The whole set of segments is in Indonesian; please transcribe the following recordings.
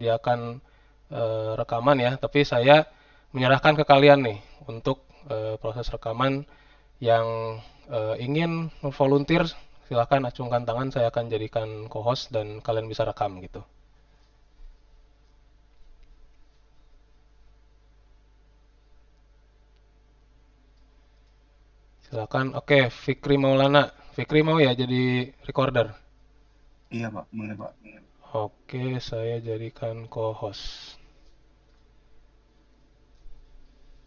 menyediakan rekaman ya, tapi saya menyerahkan ke kalian nih untuk proses rekaman. Yang ingin volunteer silahkan acungkan tangan, saya akan jadikan co-host dan kalian bisa rekam gitu. Silakan. Oke, Fikri Maulana. Fikri mau ya jadi recorder? Iya Pak, boleh Pak. Oke, saya jadikan co-host.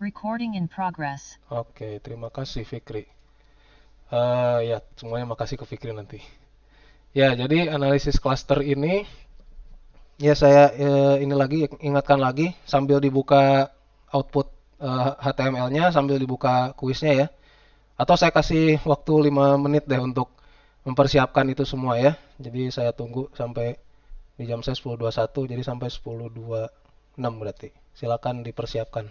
Recording in progress. Oke, terima kasih Fikri. Ya, semuanya makasih ke Fikri nanti. Ya, jadi analisis cluster ini, ya saya ini lagi ingatkan lagi sambil dibuka output HTML-nya, sambil dibuka kuisnya ya. Atau saya kasih waktu 5 menit deh untuk mempersiapkan itu semua ya. Jadi saya tunggu sampai di jam saya 10.21, jadi sampai 10.26 berarti. Silakan dipersiapkan.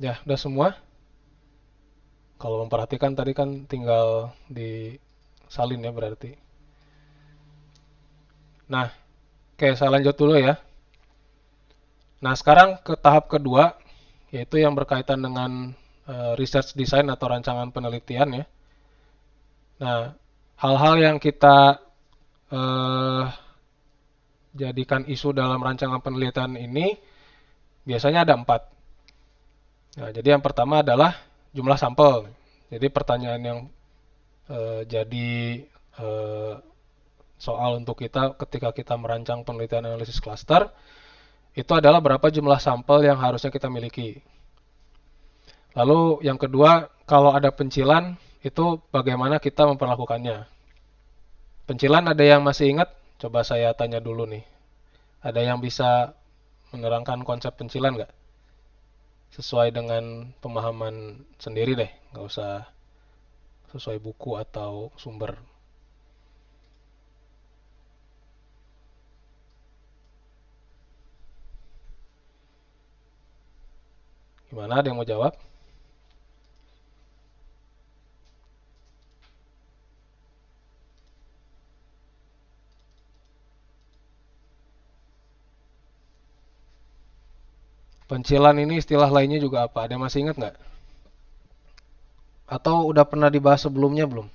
Ya, udah semua. Kalau memperhatikan tadi kan tinggal disalin ya berarti. Nah, oke saya lanjut dulu ya. Nah, sekarang ke tahap kedua, yaitu yang berkaitan dengan research design atau rancangan penelitian ya. Nah, hal-hal yang kita eh, jadikan isu dalam rancangan penelitian ini biasanya ada 4. Nah, jadi yang pertama adalah jumlah sampel. Jadi pertanyaan yang jadi eh, soal untuk kita ketika kita merancang penelitian analisis cluster itu adalah berapa jumlah sampel yang harusnya kita miliki. Lalu yang kedua, kalau ada pencilan, itu bagaimana kita memperlakukannya. Pencilan ada yang masih ingat? Coba saya tanya dulu nih. Ada yang bisa menerangkan konsep pencilan nggak? Sesuai dengan pemahaman sendiri deh, nggak usah sesuai buku atau sumber. Gimana, ada yang mau jawab? Pencilan ini istilah lainnya juga apa? Ada yang masih ingat nggak? Atau udah pernah dibahas sebelumnya belum?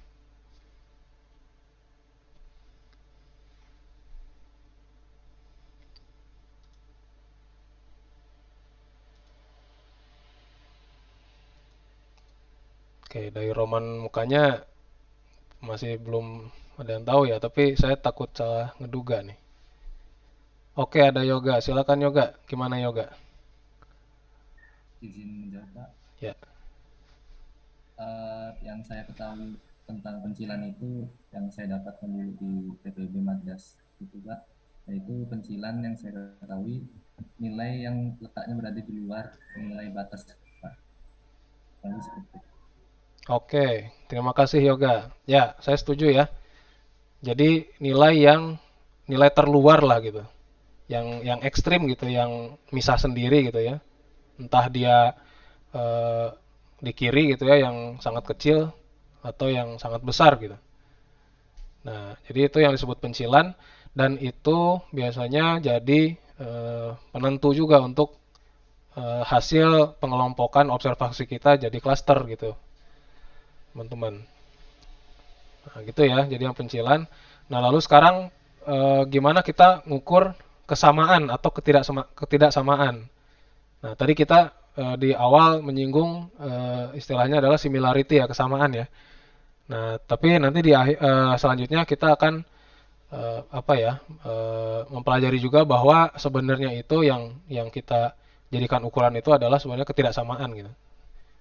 Oke, dari roman mukanya masih belum ada yang tahu ya, tapi saya takut salah ngeduga nih. Oke, ada yoga. Silakan yoga. Gimana yoga? Izin menjawab Pak. Ya. Yang saya ketahui tentang pencilan itu yang saya dapatkan dulu di PPB Madras itu Pak, yaitu pencilan yang saya ketahui nilai yang letaknya berada di luar nilai batas Pak. Lalu seperti itu. Oke, terima kasih yoga. Ya, saya setuju ya. Jadi nilai terluar lah gitu. Yang ekstrim gitu, yang misah sendiri gitu ya. Entah dia eh, di kiri gitu ya, yang sangat kecil atau yang sangat besar gitu. Nah, jadi itu yang disebut pencilan dan itu biasanya jadi penentu juga untuk hasil pengelompokan observasi kita jadi klaster gitu, teman-teman. Nah, gitu ya, jadi yang pencilan. Nah, lalu sekarang gimana kita ngukur kesamaan atau ketidaksamaan. Nah, tadi kita di awal menyinggung istilahnya adalah similarity ya, kesamaan ya. Nah, tapi nanti di selanjutnya kita akan mempelajari juga bahwa sebenarnya itu yang kita jadikan ukuran itu adalah sebenarnya ketidaksamaan gitu.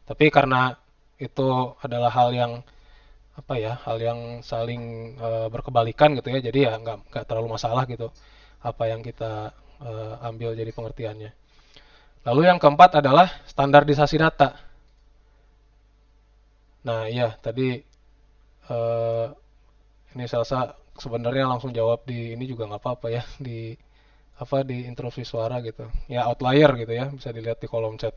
Tapi karena itu adalah hal yang hal yang saling berkebalikan gitu ya, jadi ya nggak terlalu masalah gitu apa yang kita ambil jadi pengertiannya. Lalu yang keempat adalah standarisasi data. Nah iya tadi ini Salsa sebenarnya langsung jawab di ini juga nggak apa-apa ya, di intrusi suara gitu ya, outlier gitu ya, bisa dilihat di kolom chat.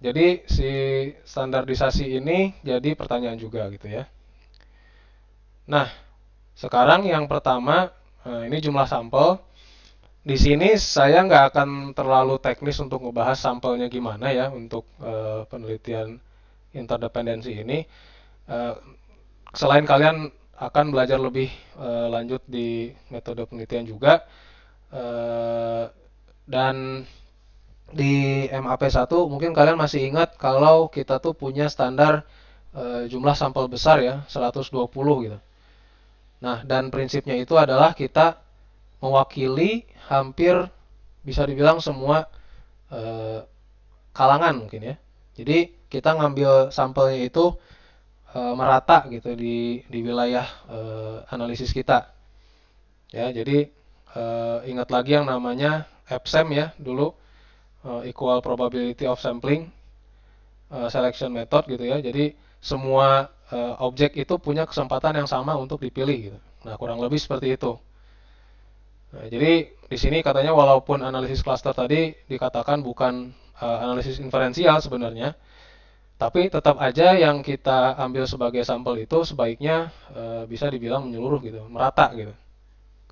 Jadi si standarisasi ini jadi pertanyaan juga gitu ya. Nah, sekarang yang pertama ini jumlah sampel. Di sini saya nggak akan terlalu teknis untuk ngebahas sampelnya gimana ya untuk penelitian interdependensi ini. Selain kalian akan belajar lebih lanjut di metode penelitian juga, dan di MAP1 mungkin kalian masih ingat kalau kita tuh punya standar jumlah sampel besar ya, 120 gitu. Nah, dan prinsipnya itu adalah kita mewakili hampir bisa dibilang semua kalangan mungkin ya. Jadi kita ngambil sampelnya itu merata gitu di wilayah analisis kita. Ya, jadi ingat lagi yang namanya EPSAM ya dulu, equal probability of sampling selection method gitu ya. Jadi semua objek itu punya kesempatan yang sama untuk dipilih gitu. Nah, kurang lebih seperti itu. Nah, jadi di sini katanya walaupun analisis cluster tadi dikatakan bukan analisis inferensial sebenarnya, tapi tetap aja yang kita ambil sebagai sampel itu sebaiknya bisa dibilang menyeluruh gitu, merata gitu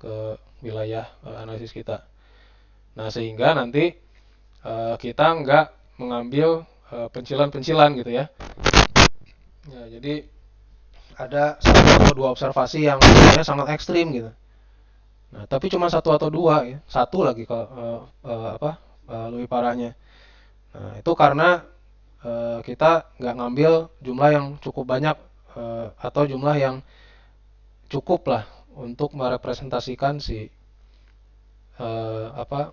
ke wilayah analisis kita. Nah, sehingga nanti kita nggak mengambil pencilan-pencilan gitu ya. Ya, jadi ada satu atau dua observasi yang sebenarnya sangat ekstrim gitu. Nah, tapi cuma satu atau dua ya, satu lagi kalau lebih parahnya. Nah, itu karena kita nggak ngambil jumlah yang cukup banyak atau jumlah yang cukup lah untuk merepresentasikan si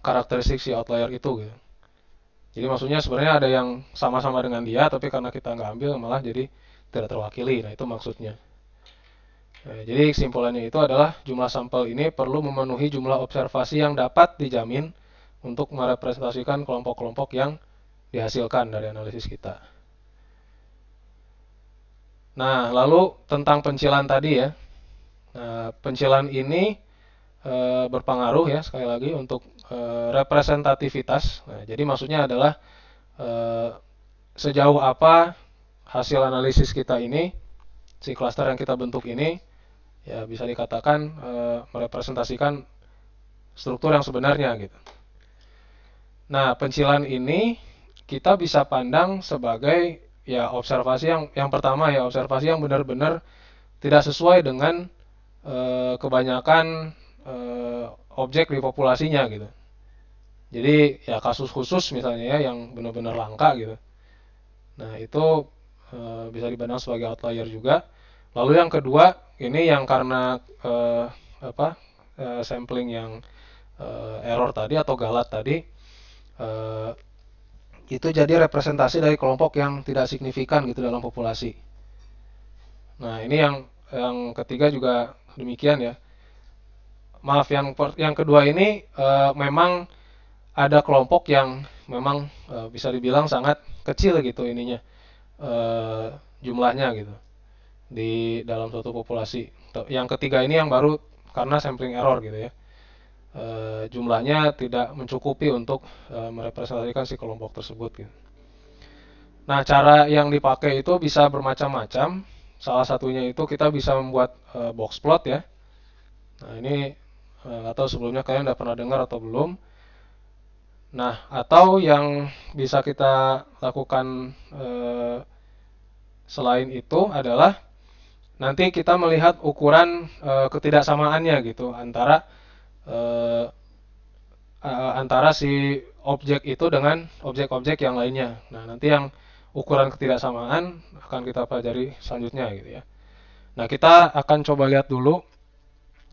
karakteristik si outlier itu gitu. Jadi maksudnya sebenarnya ada yang sama-sama dengan dia, tapi karena kita nggak ambil malah jadi tidak terwakili. Nah, itu maksudnya. Nah, jadi kesimpulannya itu adalah jumlah sampel ini perlu memenuhi jumlah observasi yang dapat dijamin untuk merepresentasikan kelompok-kelompok yang dihasilkan dari analisis kita. Nah, lalu tentang pencilan tadi ya. Nah, pencilan ini berpengaruh ya sekali lagi untuk representativitas. Nah, jadi maksudnya adalah sejauh apa hasil analisis kita ini, si klaster yang kita bentuk ini, ya bisa dikatakan merepresentasikan struktur yang sebenarnya gitu. Nah, pencilan ini kita bisa pandang sebagai ya observasi yang pertama ya, observasi yang benar-benar tidak sesuai dengan kebanyakan objek di populasinya gitu. Jadi ya kasus khusus misalnya ya yang benar-benar langka gitu. Nah, itu bisa dipandang sebagai outlier juga. Lalu yang kedua, ini yang karena sampling yang error tadi atau galat tadi, itu jadi representasi dari kelompok yang tidak signifikan gitu dalam populasi. Nah, ini yang ketiga juga demikian ya. Maaf, yang kedua ini memang ada kelompok yang memang bisa dibilang sangat kecil gitu ininya jumlahnya gitu di dalam suatu populasi. Yang ketiga ini yang baru karena sampling error gitu ya. Jumlahnya tidak mencukupi untuk merepresentasikan si kelompok tersebut gitu. Nah, cara yang dipakai itu bisa bermacam-macam. Salah satunya itu kita bisa membuat box plot ya. Nah, ini atau sebelumnya kalian udah pernah dengar atau belum. Nah, atau yang bisa kita lakukan selain itu adalah nanti kita melihat ukuran ketidaksamaannya gitu antara si objek itu dengan objek-objek yang lainnya. Nah, nanti yang ukuran ketidaksamaan akan kita pelajari selanjutnya gitu ya. Nah, kita akan coba lihat dulu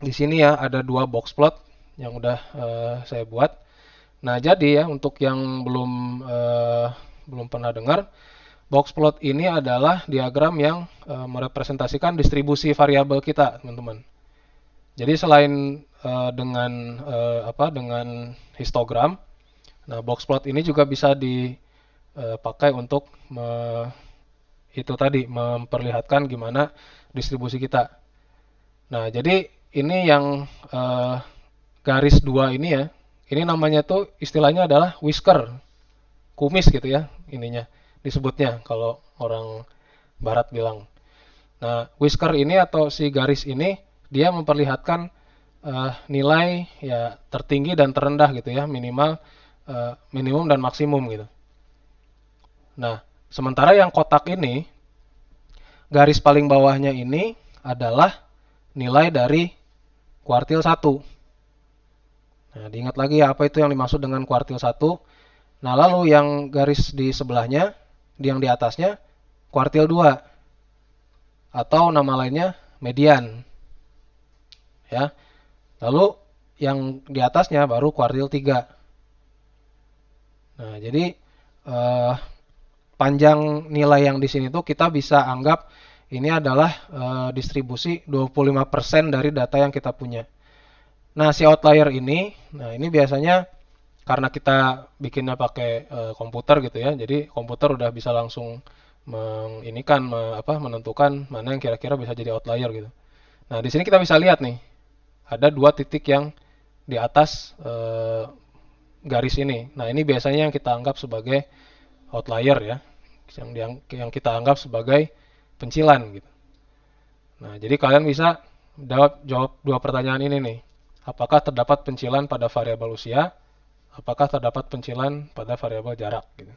di sini ya, ada dua box plot yang udah saya buat. Nah, jadi ya untuk yang belum pernah dengar, box plot ini adalah diagram yang merepresentasikan distribusi variabel kita, teman-teman. Jadi selain dengan histogram, nah box plot ini juga bisa dipakai untuk itu tadi memperlihatkan gimana distribusi kita. Nah, jadi ini yang garis 2 ini ya, ini namanya tuh istilahnya adalah whisker, kumis gitu ya ininya disebutnya kalau orang barat bilang. Nah, whisker ini atau si garis ini dia memperlihatkan nilai ya tertinggi dan terendah gitu ya, minimum dan maksimum gitu. Nah, sementara yang kotak ini, garis paling bawahnya ini adalah nilai dari kuartil 1. Nah, diingat lagi ya apa itu yang dimaksud dengan kuartil 1. Nah, lalu yang garis di sebelahnya, yang di atasnya, kuartil 2. Atau nama lainnya median. Ya. Lalu yang di atasnya baru kuartil 3. Nah, jadi panjang nilai yang di sini tuh kita bisa anggap ini adalah distribusi 25% dari data yang kita punya. Nah, si outlier ini, nah ini biasanya karena kita bikinnya pakai komputer gitu ya. Jadi komputer udah bisa langsung menentukan mana yang kira-kira bisa jadi outlier gitu. Nah, di sini kita bisa lihat nih, ada 2 titik yang di atas garis ini. Nah, ini biasanya yang kita anggap sebagai outlier ya, yang kita anggap sebagai pencilan gitu. Nah, jadi kalian bisa jawab 2 pertanyaan ini nih. Apakah terdapat pencilan pada variabel usia? Apakah terdapat pencilan pada variabel jarak gitu.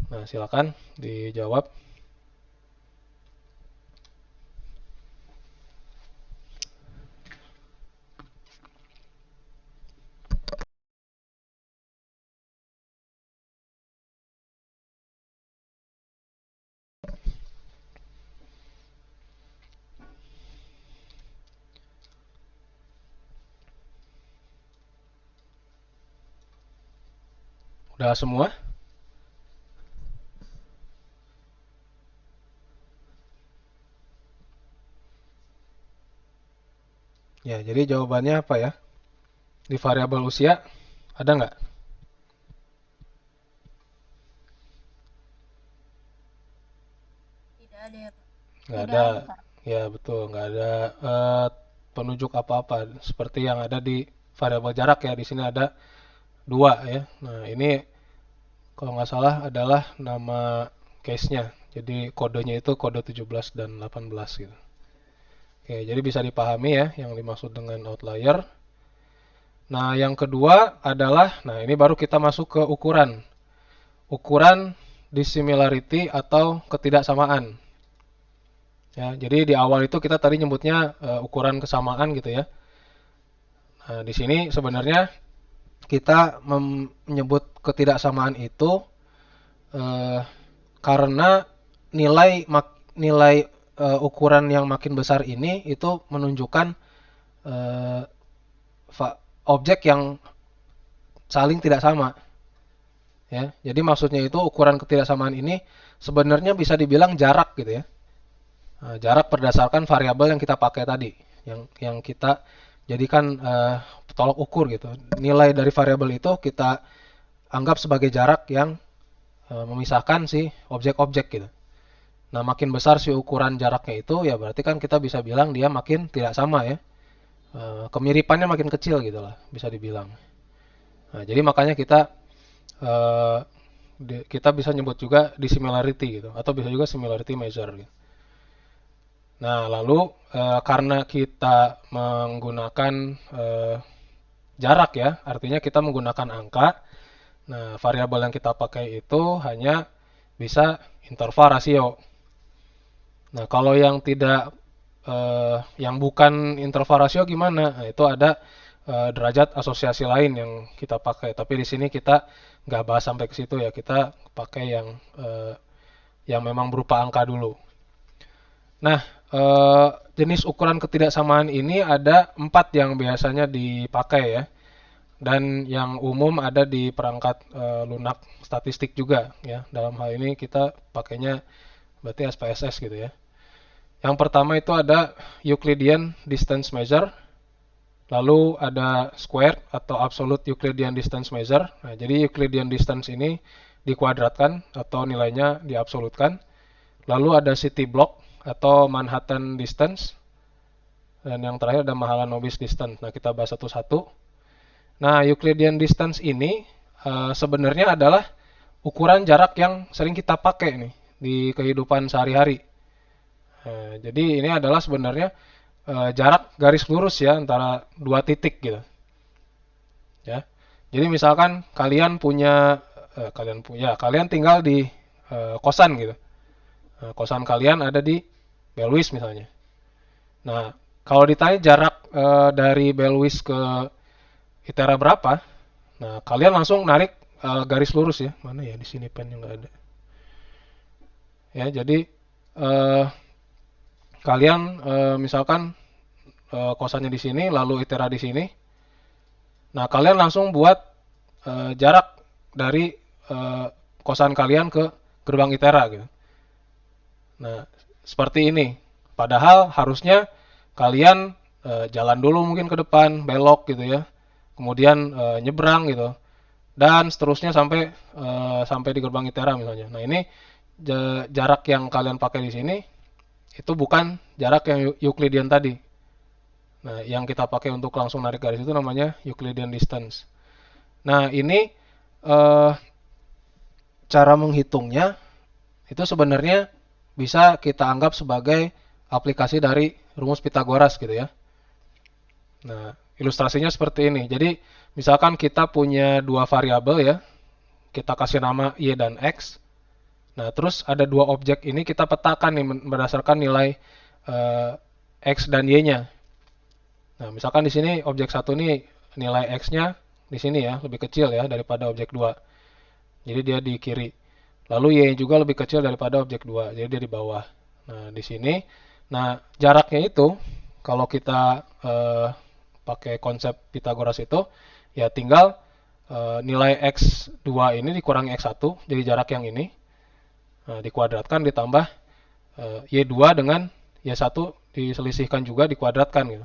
Nah, silakan dijawab. Udah semua? Ya, jadi jawabannya apa ya? Di variabel usia ada nggak? Tidak ada ya, Pak. Nggak Tidak ada. ada, Pak. Ya, betul. Nggak ada penunjuk apa-apa. Seperti yang ada di variabel jarak ya. Di sini ada 2 ya. Nah, ini kalau nggak salah adalah nama case-nya. Jadi kodenya itu kode 17 dan 18 gitu. Oke, jadi bisa dipahami ya yang dimaksud dengan outlier. Nah, yang kedua adalah, nah ini baru kita masuk ke ukuran. Ukuran dissimilarity atau ketidaksamaan. Ya, jadi di awal itu kita tadi nyebutnya ukuran kesamaan gitu ya. Nah, di sini sebenarnya kita menyebut ketidaksamaan itu karena nilai ukuran yang makin besar ini itu menunjukkan objek yang saling tidak sama. Ya, jadi maksudnya itu ukuran ketidaksamaan ini sebenarnya bisa dibilang jarak gitu ya. Nah, jarak berdasarkan variabel yang kita pakai tadi, yang kita jadikan tolok ukur gitu. Nilai dari variabel itu kita anggap sebagai jarak yang memisahkan si objek-objek gitu. Nah, makin besar si ukuran jaraknya itu, ya berarti kan kita bisa bilang dia makin tidak sama ya. Kemiripannya makin kecil gitu lah, bisa dibilang. Nah, jadi makanya kita bisa nyebut juga dissimilarity gitu, atau bisa juga similarity measure gitu. Nah, lalu karena kita menggunakan jarak ya, artinya kita menggunakan angka. Nah, variabel yang kita pakai itu hanya bisa interval rasio. Nah, kalau yang bukan interval rasio gimana? Nah, itu ada derajat asosiasi lain yang kita pakai. Tapi di sini kita nggak bahas sampai ke situ ya. Kita pakai yang memang berupa angka dulu. Nah, jenis ukuran ketidaksamaan ini ada 4 yang biasanya dipakai ya. Dan yang umum ada di perangkat lunak statistik juga ya. Dalam hal ini kita pakainya berarti SPSS gitu ya. Yang pertama itu ada Euclidean Distance Measure, lalu ada Square atau Absolute Euclidean Distance Measure. Nah, jadi Euclidean Distance ini dikuadratkan atau nilainya diabsolutkan. Lalu ada City Block atau Manhattan Distance, dan yang terakhir ada Mahalanobis Distance. Nah, kita bahas satu-satu. Nah, Euclidean Distance ini sebenarnya adalah ukuran jarak yang sering kita pakai nih di kehidupan sehari-hari. Jadi ini adalah sebenarnya jarak garis lurus ya antara dua titik gitu. Ya. Jadi misalkan kalian kalian tinggal di kosan gitu. Kosan kalian ada di Belwis misalnya. Nah, kalau ditanya jarak dari Belwis ke ITERA berapa? Nah, kalian langsung narik garis lurus ya. Mana ya di sini pennya nggak ada. Ya, jadi kalian misalkan kosannya di sini, lalu ITERA di sini. Nah, kalian langsung buat jarak dari kosan kalian ke gerbang ITERA gitu. Nah, seperti ini. Padahal harusnya kalian jalan dulu mungkin ke depan, belok gitu ya. Kemudian nyebrang gitu. Dan seterusnya sampai di gerbang ITERA misalnya. Nah, ini jarak yang kalian pakai di sini itu bukan jarak yang Euclidean tadi. Nah, yang kita pakai untuk langsung narik garis itu namanya Euclidean distance. Nah, ini cara menghitungnya itu sebenarnya bisa kita anggap sebagai aplikasi dari rumus Pythagoras gitu ya. Nah, ilustrasinya seperti ini. Jadi, misalkan kita punya dua variabel ya. Kita kasih nama Y dan X. Nah, terus ada dua objek ini kita petakan nih berdasarkan nilai X dan Y-nya. Nah, misalkan di sini objek 1 ini nilai X-nya di sini ya, lebih kecil ya daripada objek 2. Jadi dia di kiri. Lalu Y juga lebih kecil daripada objek 2, jadi dia di bawah. Nah, di sini. Nah, jaraknya itu kalau kita pakai konsep Pythagoras itu ya tinggal nilai X2 ini dikurangi X1, jadi jarak yang ini. Nah, dikuadratkan ditambah Y2 dengan Y1 diselisihkan juga dikuadratkan gitu.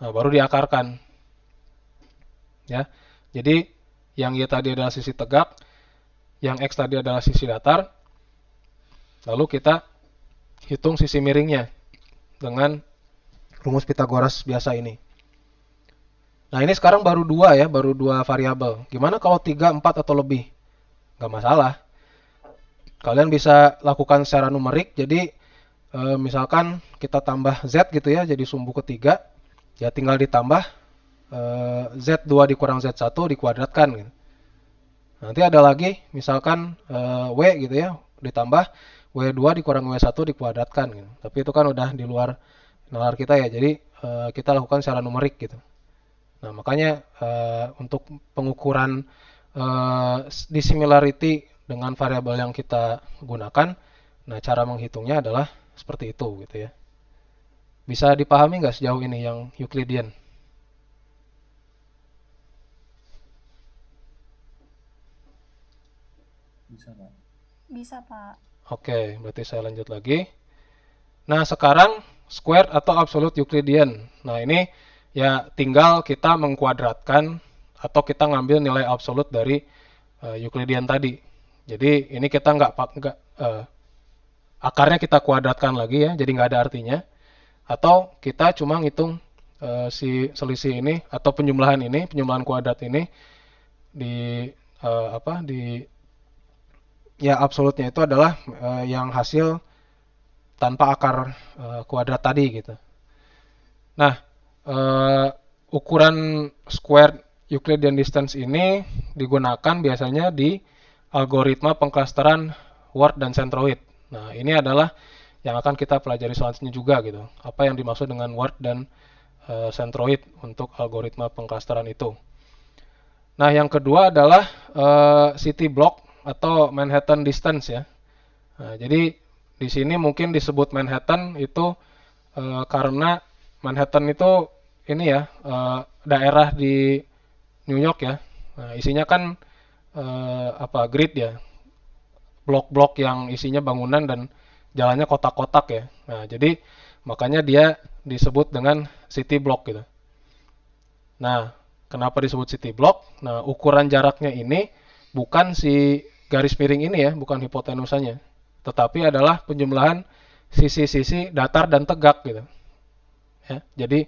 Nah, baru diakarkan. Ya. Jadi yang Y tadi adalah sisi tegak, yang X tadi adalah sisi datar. Lalu kita hitung sisi miringnya dengan rumus Pythagoras biasa ini. Nah, ini sekarang baru dua variabel. Gimana kalau 3, 4 atau lebih? Nggak masalah. Kalian bisa lakukan secara numerik, jadi misalkan kita tambah Z gitu ya, jadi sumbu ketiga, ya tinggal ditambah Z2 dikurang Z1 dikuadratkan gitu. Nanti ada lagi, misalkan W gitu ya, ditambah W2 dikurang W1 dikuadratkan gitu. Tapi itu kan udah di luar nalar kita ya, jadi kita lakukan secara numerik gitu. Nah, makanya untuk pengukuran dissimilarity dengan variabel yang kita gunakan, nah cara menghitungnya adalah seperti itu gitu ya. Bisa dipahami nggak sejauh ini yang Euclidean? Bisa, Pak. Bisa, Pak. Oke, berarti saya lanjut lagi. Nah, sekarang square atau absolute Euclidean. Nah, ini ya tinggal kita mengkuadratkan atau kita ngambil nilai absolut dari Euclidean tadi. Jadi ini kita akarnya kita kuadratkan lagi ya, jadi nggak ada artinya. Atau kita cuma ngitung si selisih ini atau penjumlahan kuadrat ini ya absolutnya itu adalah yang hasil tanpa akar kuadrat tadi gitu. Nah, ukuran square Euclidean distance ini digunakan biasanya di algoritma pengklasteran word dan centroid. Nah, ini adalah yang akan kita pelajari selanjutnya juga gitu. Apa yang dimaksud dengan word dan Centroid untuk algoritma pengklasteran itu. Nah, yang kedua adalah city block atau Manhattan distance ya. Nah, jadi di sini mungkin disebut Manhattan itu karena Manhattan itu ini ya daerah di New York ya. Nah, isinya kan grid ya, blok-blok yang isinya bangunan dan jalannya kotak-kotak ya. Nah, jadi makanya dia disebut dengan city block gitu. Nah, kenapa disebut city block? Nah, ukuran jaraknya ini bukan si garis miring ini ya, bukan hipotenusanya, tetapi adalah penjumlahan sisi-sisi datar dan tegak gitu. Ya, jadi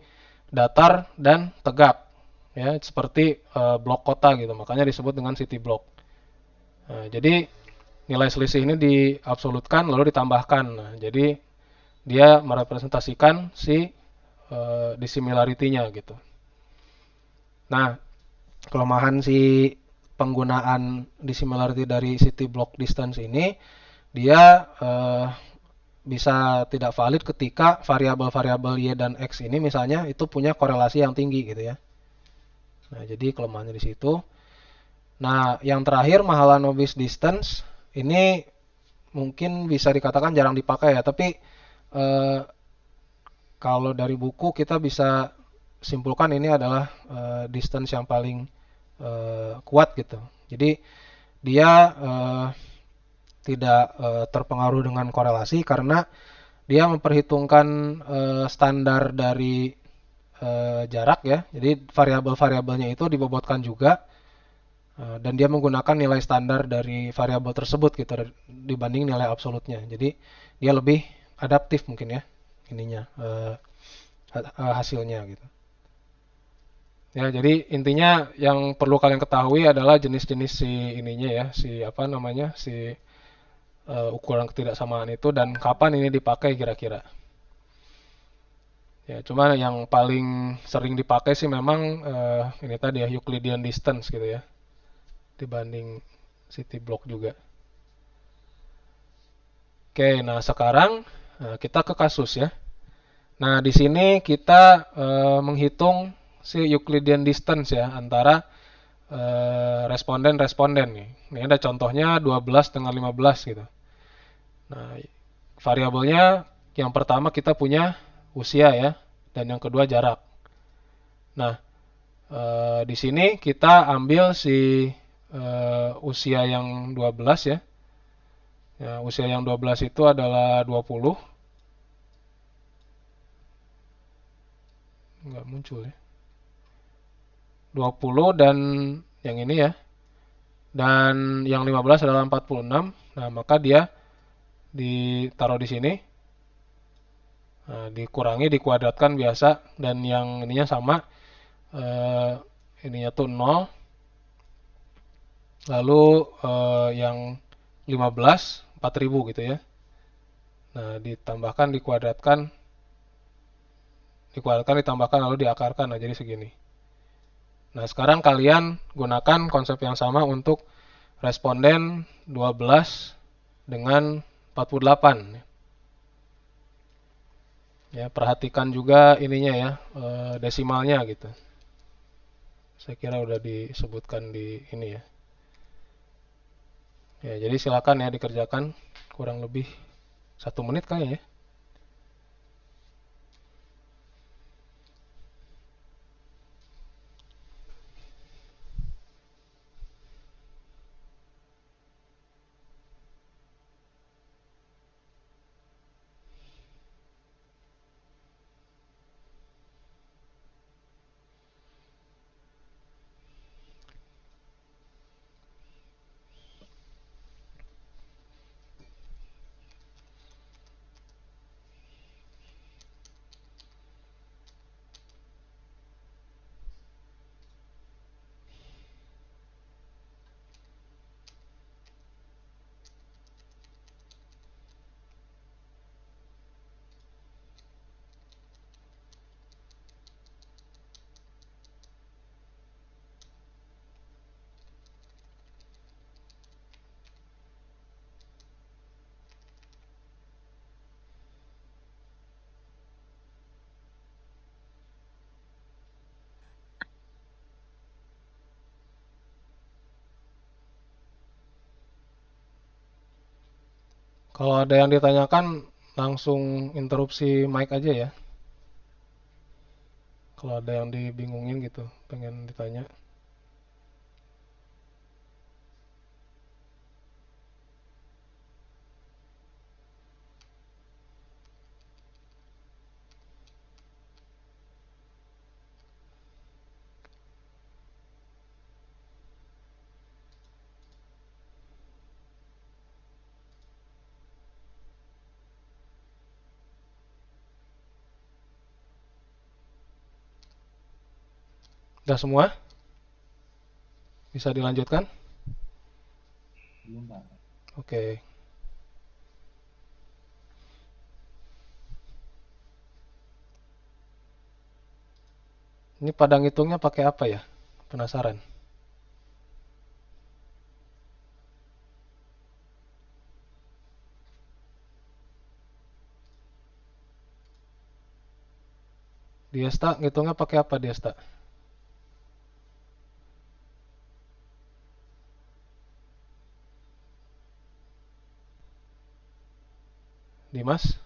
datar dan tegak ya, seperti blok kota gitu. Makanya disebut dengan city block. Nah, jadi nilai selisih ini diabsolutkan lalu ditambahkan. Nah, jadi dia merepresentasikan si dissimilarity-nya gitu. Nah, kelemahan si penggunaan dissimilarity dari city block distance ini, dia bisa tidak valid ketika variabel-variabel y dan x ini misalnya itu punya korelasi yang tinggi gitu ya. Nah, jadi kelemahannya di situ. Nah, yang terakhir Mahalanobis distance ini mungkin bisa dikatakan jarang dipakai ya, tapi kalau dari buku kita bisa simpulkan ini adalah distance yang paling kuat gitu. Jadi dia tidak terpengaruh dengan korelasi karena dia memperhitungkan standar dari jarak ya. Jadi variabel-variabelnya itu dibobotkan juga dan dia menggunakan nilai standar dari variabel tersebut gitu dibanding nilai absolutnya. Jadi dia lebih adaptif mungkin ya ininya hasilnya gitu. Ya, jadi intinya yang perlu kalian ketahui adalah jenis-jenis si ininya ya, si apa namanya, si ukuran ketidaksamaan itu dan kapan ini dipakai kira-kira. Ya, cuma yang paling sering dipakai sih memang ini tadi ya Euclidean distance gitu ya, dibanding city block juga. Oke, nah sekarang kita ke kasus ya. Nah, di sini kita menghitung si Euclidean distance ya antara responden-responden nih. Ini ada contohnya 12 dengan 15 gitu. Nah, variabelnya yang pertama kita punya usia ya, dan yang kedua jarak. Nah, di sini kita ambil si usia yang 12 ya. Ya, usia yang 12 itu adalah 20. Nggak muncul ya. 20 dan yang ini ya. Dan yang 15 adalah 46. Nah, maka dia ditaruh di sini. Nah, dikurangi, dikuadratkan biasa. Dan yang ininya sama. Ininya tuh 0. Lalu yang 15, 4000 gitu ya. Nah, ditambahkan, dikuadratkan, ditambahkan, lalu diakarkan. Nah, jadi segini. Nah, sekarang kalian gunakan konsep yang sama untuk responden 12 dengan 48. Ya, perhatikan juga ininya ya, desimalnya gitu. Saya kira udah disebutkan di ini ya. Ya, jadi silakan ya dikerjakan kurang lebih 1 menit kayaknya ya. Kalau ada yang ditanyakan, langsung interupsi mic aja ya. Kalau ada yang dibingungin gitu, pengen ditanya. Udah semua? Bisa dilanjutkan? Belum, Pak. Oke. Ini padang hitungnya pakai apa ya? Penasaran. Diesta ngitungnya pakai apa Diesta? Dimas?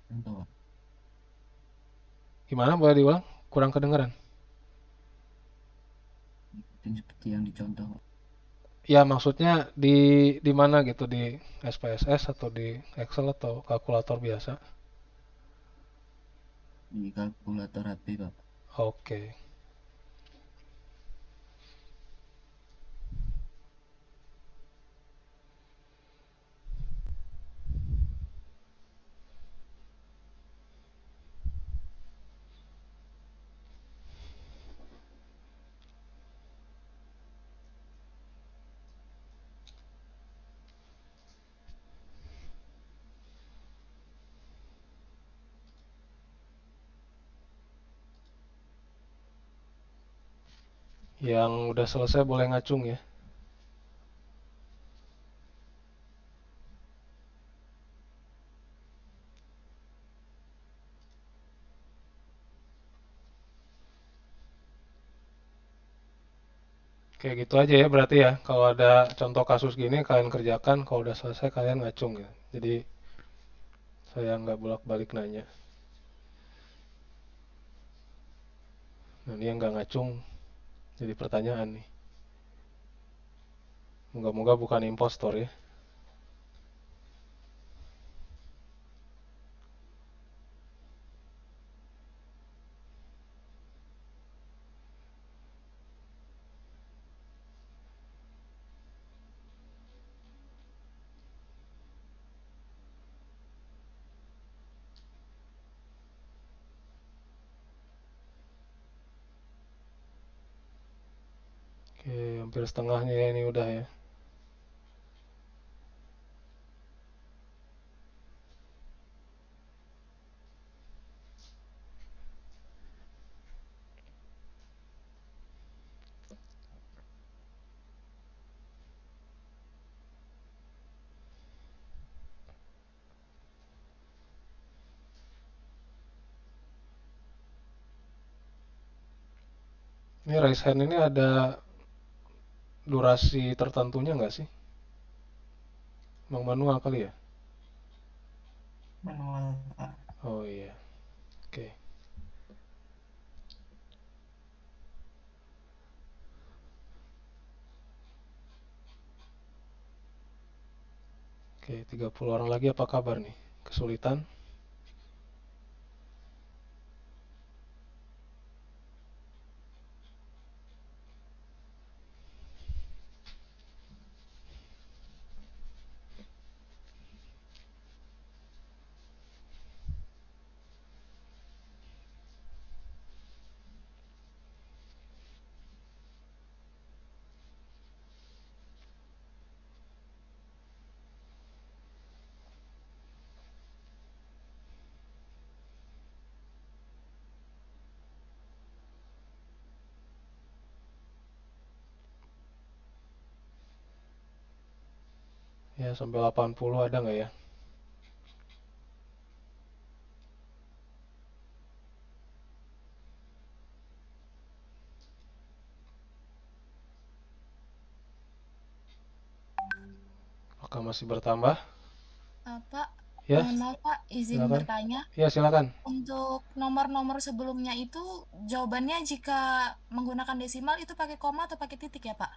Contoh, Pak. Gimana? Boleh diulang? Kurang kedengeran. Ikutin seperti yang dicontoh, Pak. Ya maksudnya di mana gitu, di SPSS atau di Excel atau kalkulator biasa? Di kalkulator HP, Pak. Oke. Yang udah selesai boleh ngacung ya. Kayak gitu aja ya berarti ya. Kalau ada contoh kasus gini kalian kerjakan, kalau udah selesai kalian ngacung ya. Jadi saya nggak bolak-balik nanya. Nah, ini yang nggak ngacung jadi pertanyaan nih. Moga-moga bukan impostor ya. Oke, hampir setengahnya ya ini udah ya. Ini raise hand ini ada durasi tertentunya nggak sih? Emang manual kali ya? Manual, Pak. Oh iya. Oke. Oke, 30 orang lagi apa kabar nih? Kesulitan? Ya, sampai 80 ada nggak ya? Apakah masih bertambah? Pak, Ya, mohon maaf Pak, izin silakan. bertanya. Ya, silakan. Untuk nomor-nomor sebelumnya itu jawabannya jika menggunakan desimal itu pakai koma atau pakai titik ya Pak?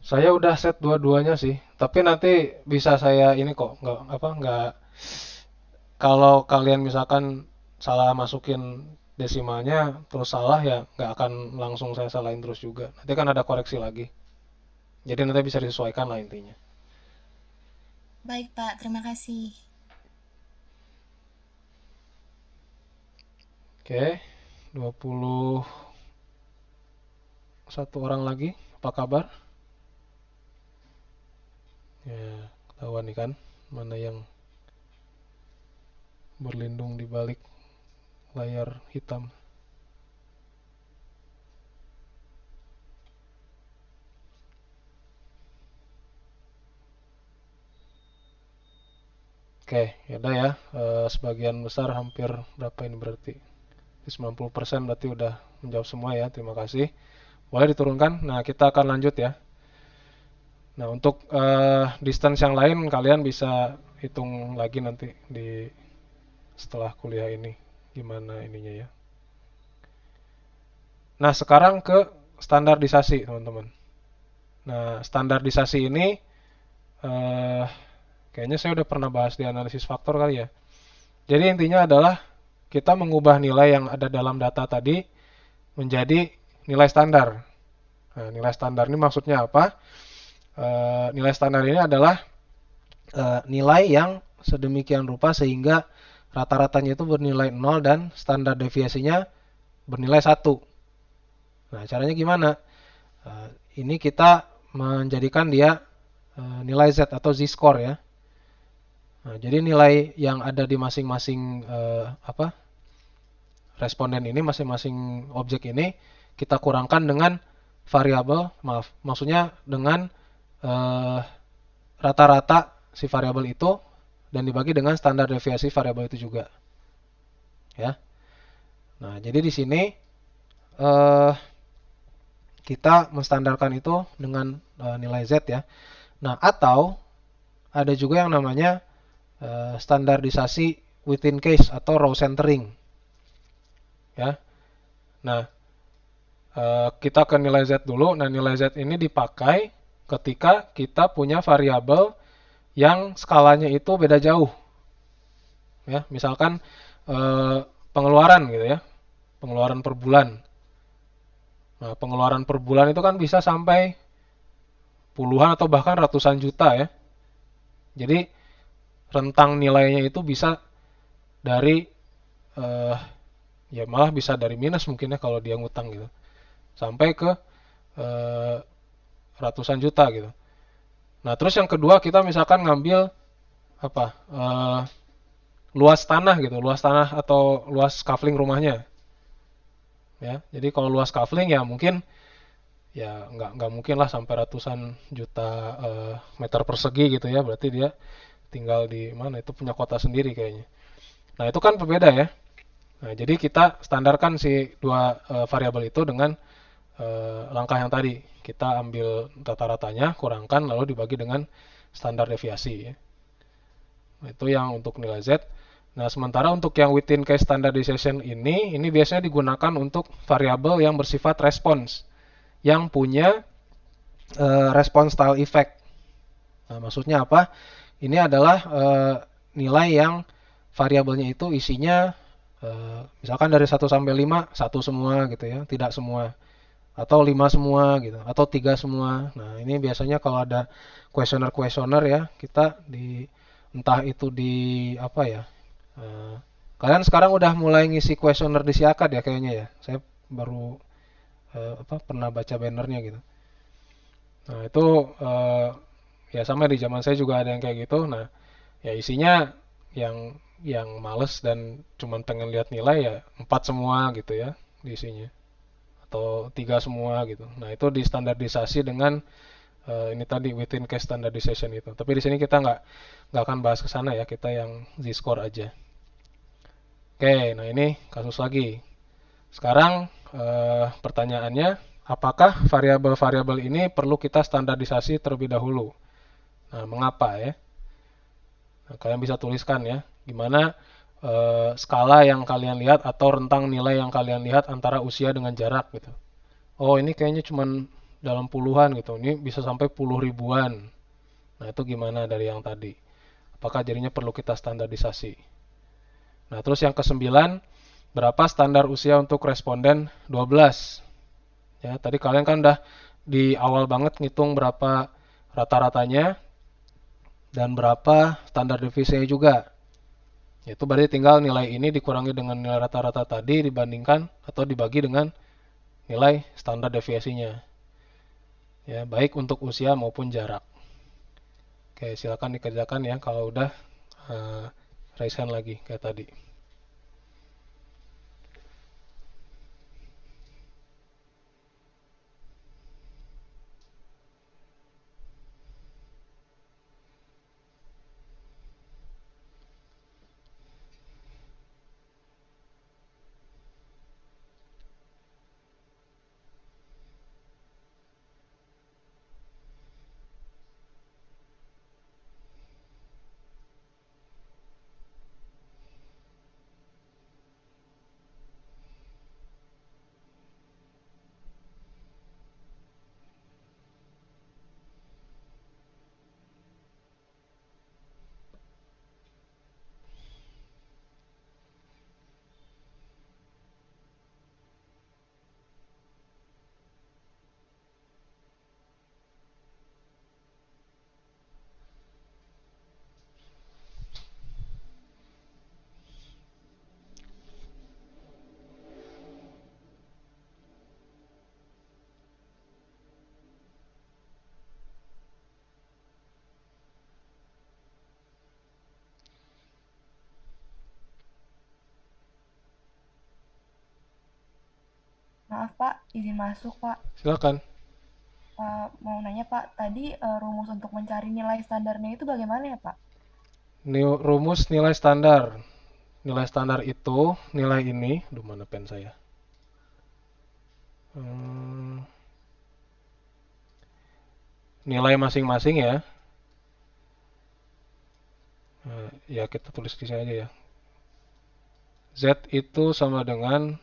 Saya udah set dua-duanya sih, tapi nanti bisa saya ini kok, nggak. Kalau kalian misalkan salah masukin desimalnya terus salah ya nggak akan langsung saya salahin terus juga. Nanti kan ada koreksi lagi. Jadi nanti bisa disesuaikan lah intinya. Baik Pak, terima kasih. Oke, 21 orang lagi. Apa kabar? Ya, ketahuan nih kan mana yang berlindung di balik layar hitam. Oke, yaudah ya. Sebagian besar hampir berapa ini berarti? 90% berarti udah menjawab semua ya. Terima kasih. Boleh diturunkan. Nah, kita akan lanjut ya. Nah, untuk distance yang lain kalian bisa hitung lagi nanti di setelah kuliah ini gimana ininya ya. Nah, sekarang ke standarisasi, teman-teman. Nah, standarisasi ini kayaknya saya udah pernah bahas di analisis faktor kali ya. Jadi intinya adalah kita mengubah nilai yang ada dalam data tadi menjadi nilai standar. Nah, nilai standar ini maksudnya apa? Nilai standar ini adalah nilai yang sedemikian rupa sehingga rata-ratanya itu bernilai 0 dan standar deviasinya bernilai 1. Nah, caranya gimana? Ini kita menjadikan dia nilai Z atau Z-score ya. Nah, jadi nilai yang ada di masing-masing responden ini, masing-masing objek ini kita kurangkan dengan variabel, maksudnya dengan rata-rata si variabel itu dan dibagi dengan standar deviasi variabel itu juga. Ya. Nah, jadi di sini kita menstandarkan itu dengan nilai Z ya. Nah, atau ada juga yang namanya standarisasi within case atau row centering. Ya. Nah, kita ke nilai Z dulu. Nah, nilai Z ini dipakai ketika kita punya variabel yang skalanya itu beda jauh. Ya, misalkan pengeluaran gitu ya. Pengeluaran per bulan. Nah, pengeluaran per bulan itu kan bisa sampai puluhan atau bahkan ratusan juta ya. Jadi rentang nilainya itu bisa dari ya malah bisa dari minus mungkin ya kalau dia ngutang gitu. Sampai ke ratusan juta gitu. Nah, terus yang kedua kita misalkan ngambil apa? Luas tanah gitu, luas tanah atau luas kafling rumahnya. Ya, jadi kalau luas kafling ya mungkin ya nggak mungkin lah sampai ratusan juta meter persegi gitu ya. Berarti dia tinggal di mana itu punya kota sendiri kayaknya. Nah, itu kan berbeda ya. Nah, jadi kita standarkan si dua variabel itu dengan langkah yang tadi. Kita ambil rata-ratanya, kurangkan, lalu dibagi dengan standar deviasi. Ya. Nah, itu yang untuk nilai Z. Nah, sementara untuk yang within case standardization ini biasanya digunakan untuk variabel yang bersifat response, yang punya response style effect. Nah, maksudnya apa? Ini adalah nilai yang variabelnya itu isinya misalkan dari 1 sampai 5, 1 semua gitu ya, tidak semua. Atau 5 semua gitu, atau 3 semua. Nah, ini biasanya kalau ada kuesioner ya, kita entah itu di apa ya. Kalian sekarang udah mulai ngisi kuesioner di Siakad ya kayaknya ya. Saya baru pernah baca bannernya gitu. Nah, itu ya sama di zaman saya juga ada yang kayak gitu. Nah, ya isinya yang males dan cuman pengen lihat nilai ya 4 semua gitu ya di isinya. Atau 3 semua gitu. Nah, itu distandardisasi dengan ini tadi within case standardization itu. Tapi di sini kita nggak akan bahas ke sana ya, kita yang Z-score aja. Oke, nah ini kasus lagi. Sekarang pertanyaannya, apakah variabel-variabel ini perlu kita standarisasi terlebih dahulu? Nah, mengapa ya? Nah, kalian bisa tuliskan ya, gimana skala yang kalian lihat atau rentang nilai yang kalian lihat antara usia dengan jarak gitu. Oh, ini kayaknya cuman dalam puluhan gitu. Ini bisa sampai puluh ribuan. Nah, itu gimana dari yang tadi? Apakah jadinya perlu kita standarisasi? Nah, terus yang kesembilan, berapa standar usia untuk responden 12? Ya, tadi kalian kan udah di awal banget ngitung berapa rata-ratanya dan berapa standar deviasinya juga. Itu berarti tinggal nilai ini dikurangi dengan nilai rata-rata tadi dibandingkan atau dibagi dengan nilai standar deviasinya. Ya, baik untuk usia maupun jarak. Oke, silakan dikerjakan ya kalau udah raise hand lagi kayak tadi. Maaf Pak, izin masuk Pak. Silakan. Mau nanya Pak, tadi rumus untuk mencari nilai standarnya itu bagaimana ya Pak? Rumus nilai standar. Nilai standar itu nilai ini, aduh mana pen saya? Nilai masing-masing ya. Ya kita tulis di sini aja ya. Z itu sama dengan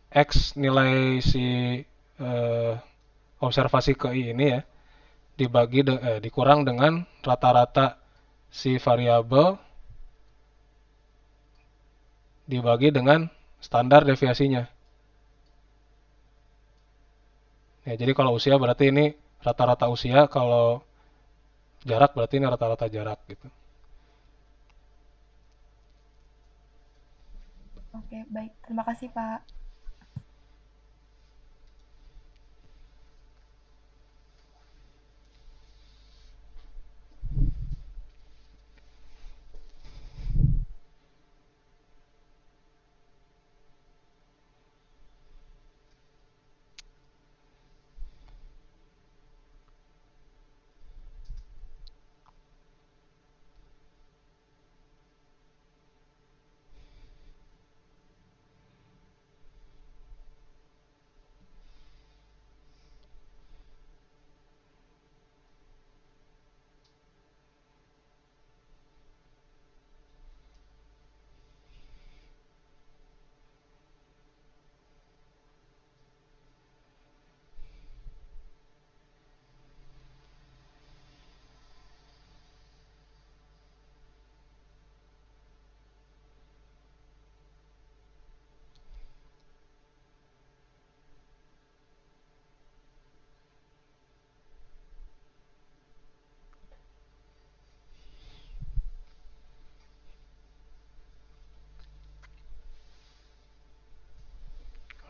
X nilai si observasi ke I ini ya, dikurang dengan rata-rata si variabel dibagi dengan standar deviasinya. Ya, jadi kalau usia berarti ini rata-rata usia, kalau jarak berarti ini rata-rata jarak gitu. Oke, baik. Terima kasih Pak.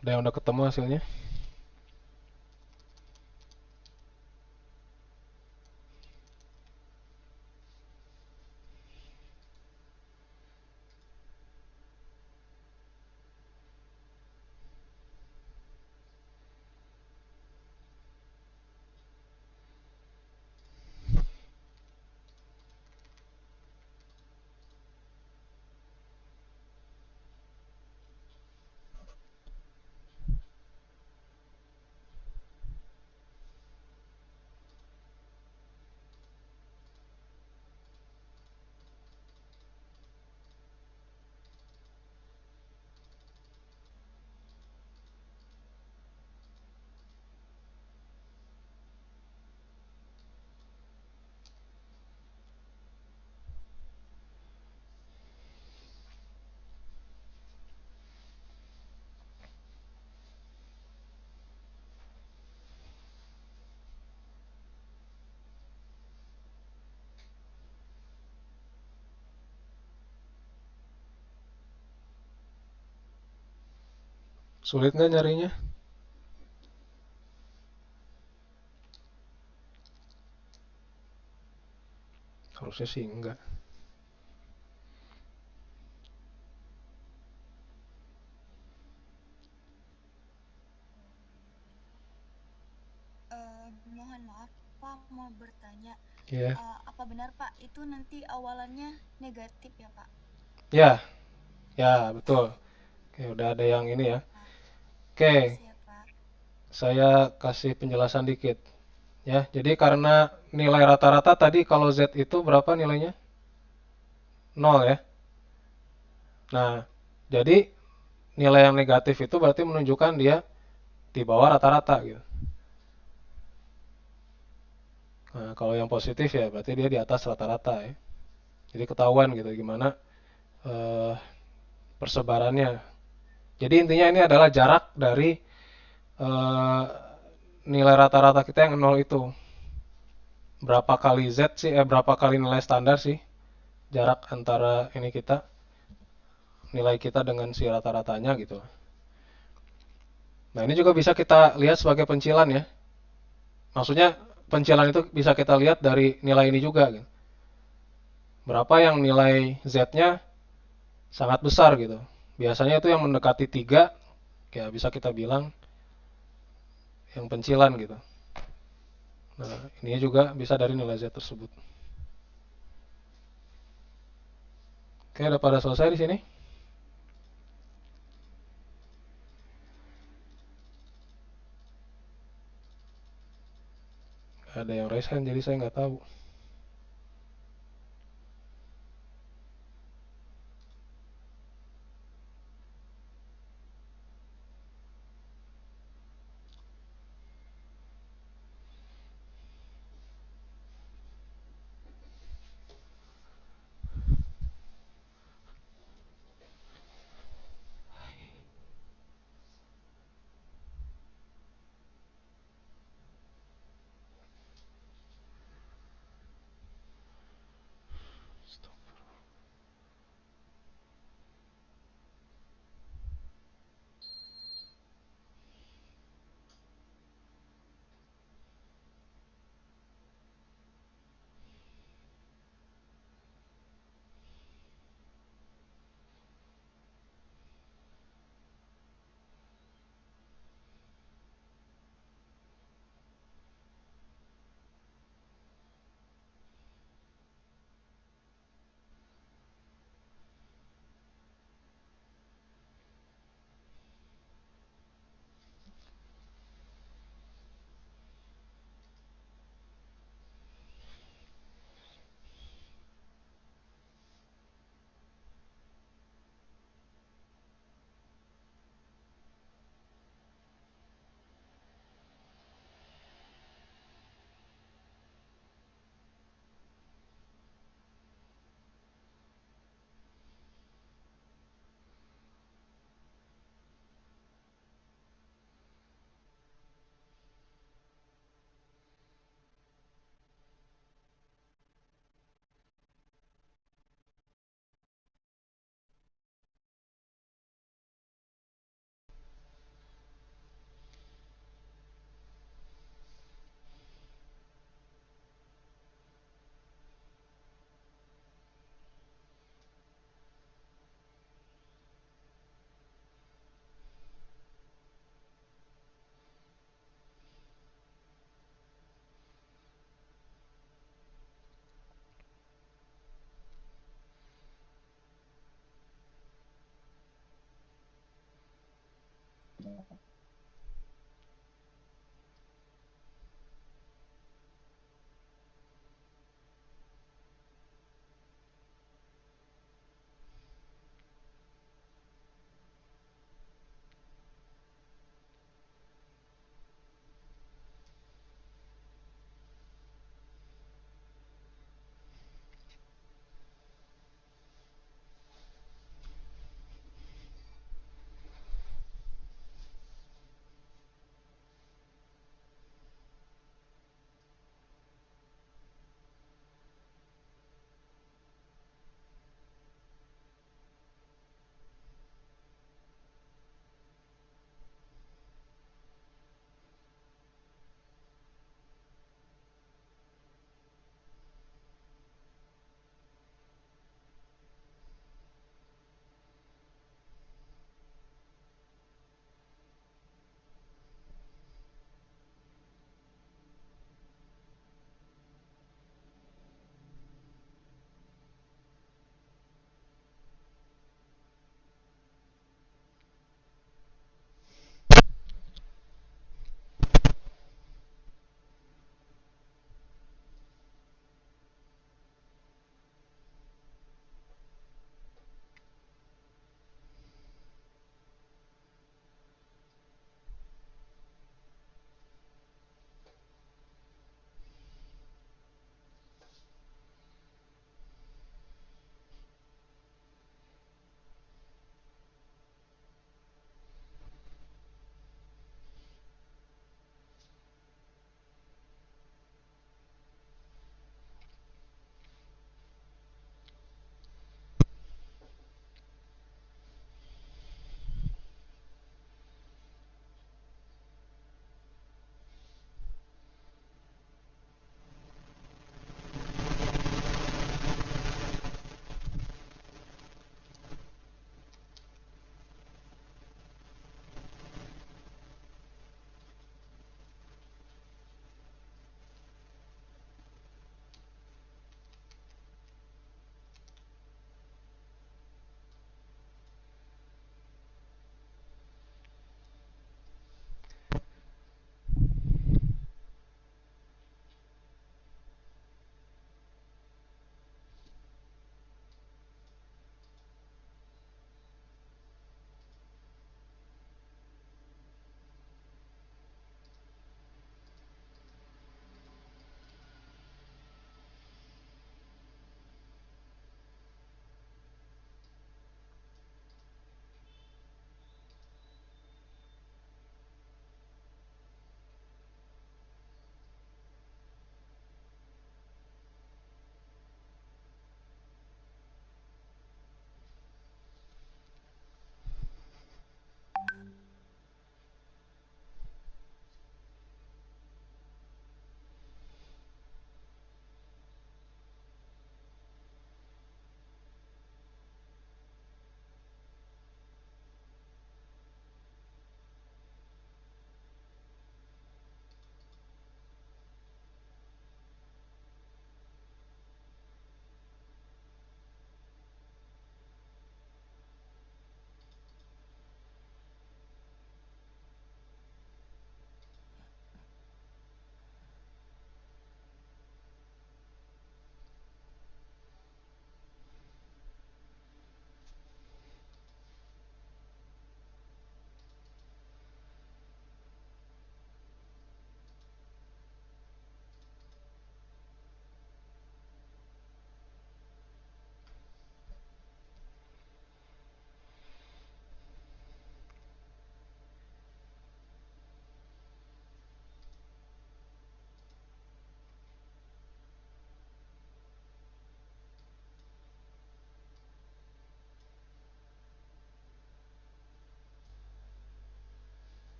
Ada yang udah ketemu hasilnya? Sulit nggak nyarinya? Harusnya sih enggak. Mohon maaf, Pak, mau bertanya. Ya, Apa benar, Pak, itu nanti awalannya negatif ya, Pak? ya, ya betul. Oke, udah ada yang ini ya. Nah, Oke, siap, Pak. saya kasih penjelasan dikit. Ya, jadi karena nilai rata-rata tadi kalau Z itu berapa nilainya? 0 ya. Nah, jadi nilai yang negatif itu berarti menunjukkan dia di bawah rata-rata gitu. Nah, kalau yang positif ya berarti dia di atas rata-rata ya. Jadi ketahuan gitu gimana eh, persebarannya. Jadi intinya ini adalah jarak dari eh, nilai rata-rata kita yang 0 itu. Berapa kali Z sih, berapa kali nilai standar sih jarak antara ini kita, nilai kita dengan si rata-ratanya gitu. Nah ini juga bisa kita lihat sebagai pencilan ya. Maksudnya pencilan itu bisa kita lihat dari nilai ini juga gitu. Berapa yang nilai Z-nya sangat besar gitu. Biasanya itu yang mendekati 3, ya bisa kita bilang yang pencilan gitu. Nah, ini juga bisa dari nilai Z tersebut. Oke, udah pada selesai di sini? Ada yang raise hand, jadi saya nggak tahu.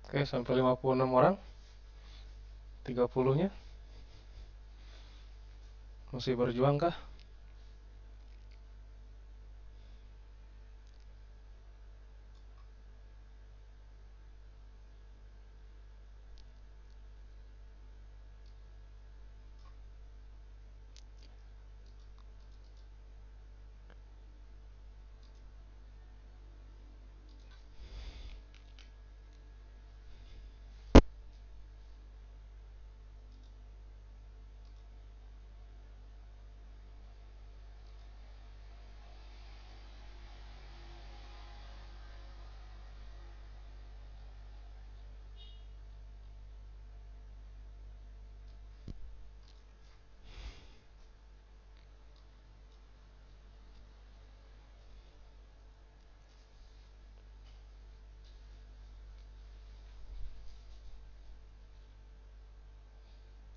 Oke, sampai 56 orang. 30-nya masih berjuang kah?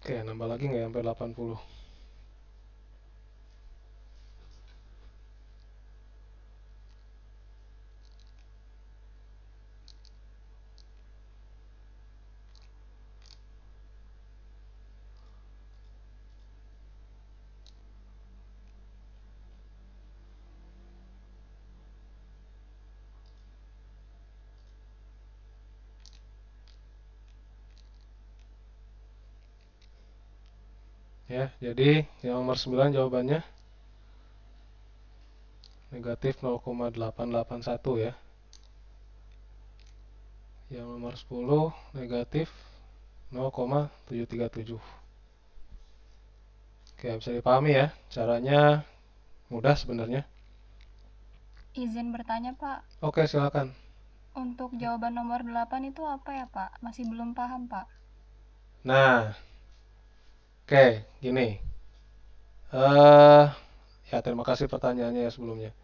Oke, nambah lagi nggak sampai 80? Ya, jadi yang nomor 9 jawabannya negatif 0,881 ya. Yang nomor 10 negatif 0,737. Oke, bisa dipahami ya. Caranya mudah sebenarnya. Izin bertanya, Pak. Oke, silakan. Untuk jawaban nomor 8 itu apa ya, Pak? Masih belum paham, Pak. Nah, oke, gini. Ya terima kasih pertanyaannya ya sebelumnya.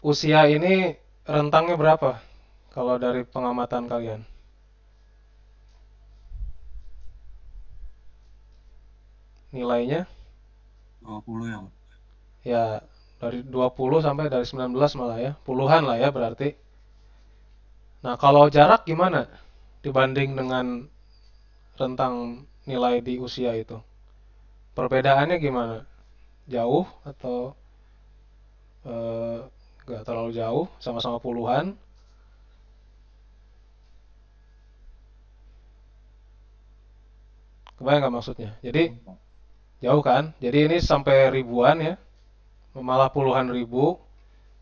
Usia ini rentangnya berapa kalau dari pengamatan kalian? Nilainya? 20 ya. Ya, dari 20 sampai dari 19 malah ya. Puluhan lah ya berarti. Nah, kalau jarak gimana dibanding dengan rentang nilai di usia itu? Perbedaannya gimana? Jauh atau nggak terlalu jauh, sama-sama puluhan? Kebayang nggak maksudnya? Jadi jauh kan? Jadi ini sampai ribuan ya, malah puluhan ribu.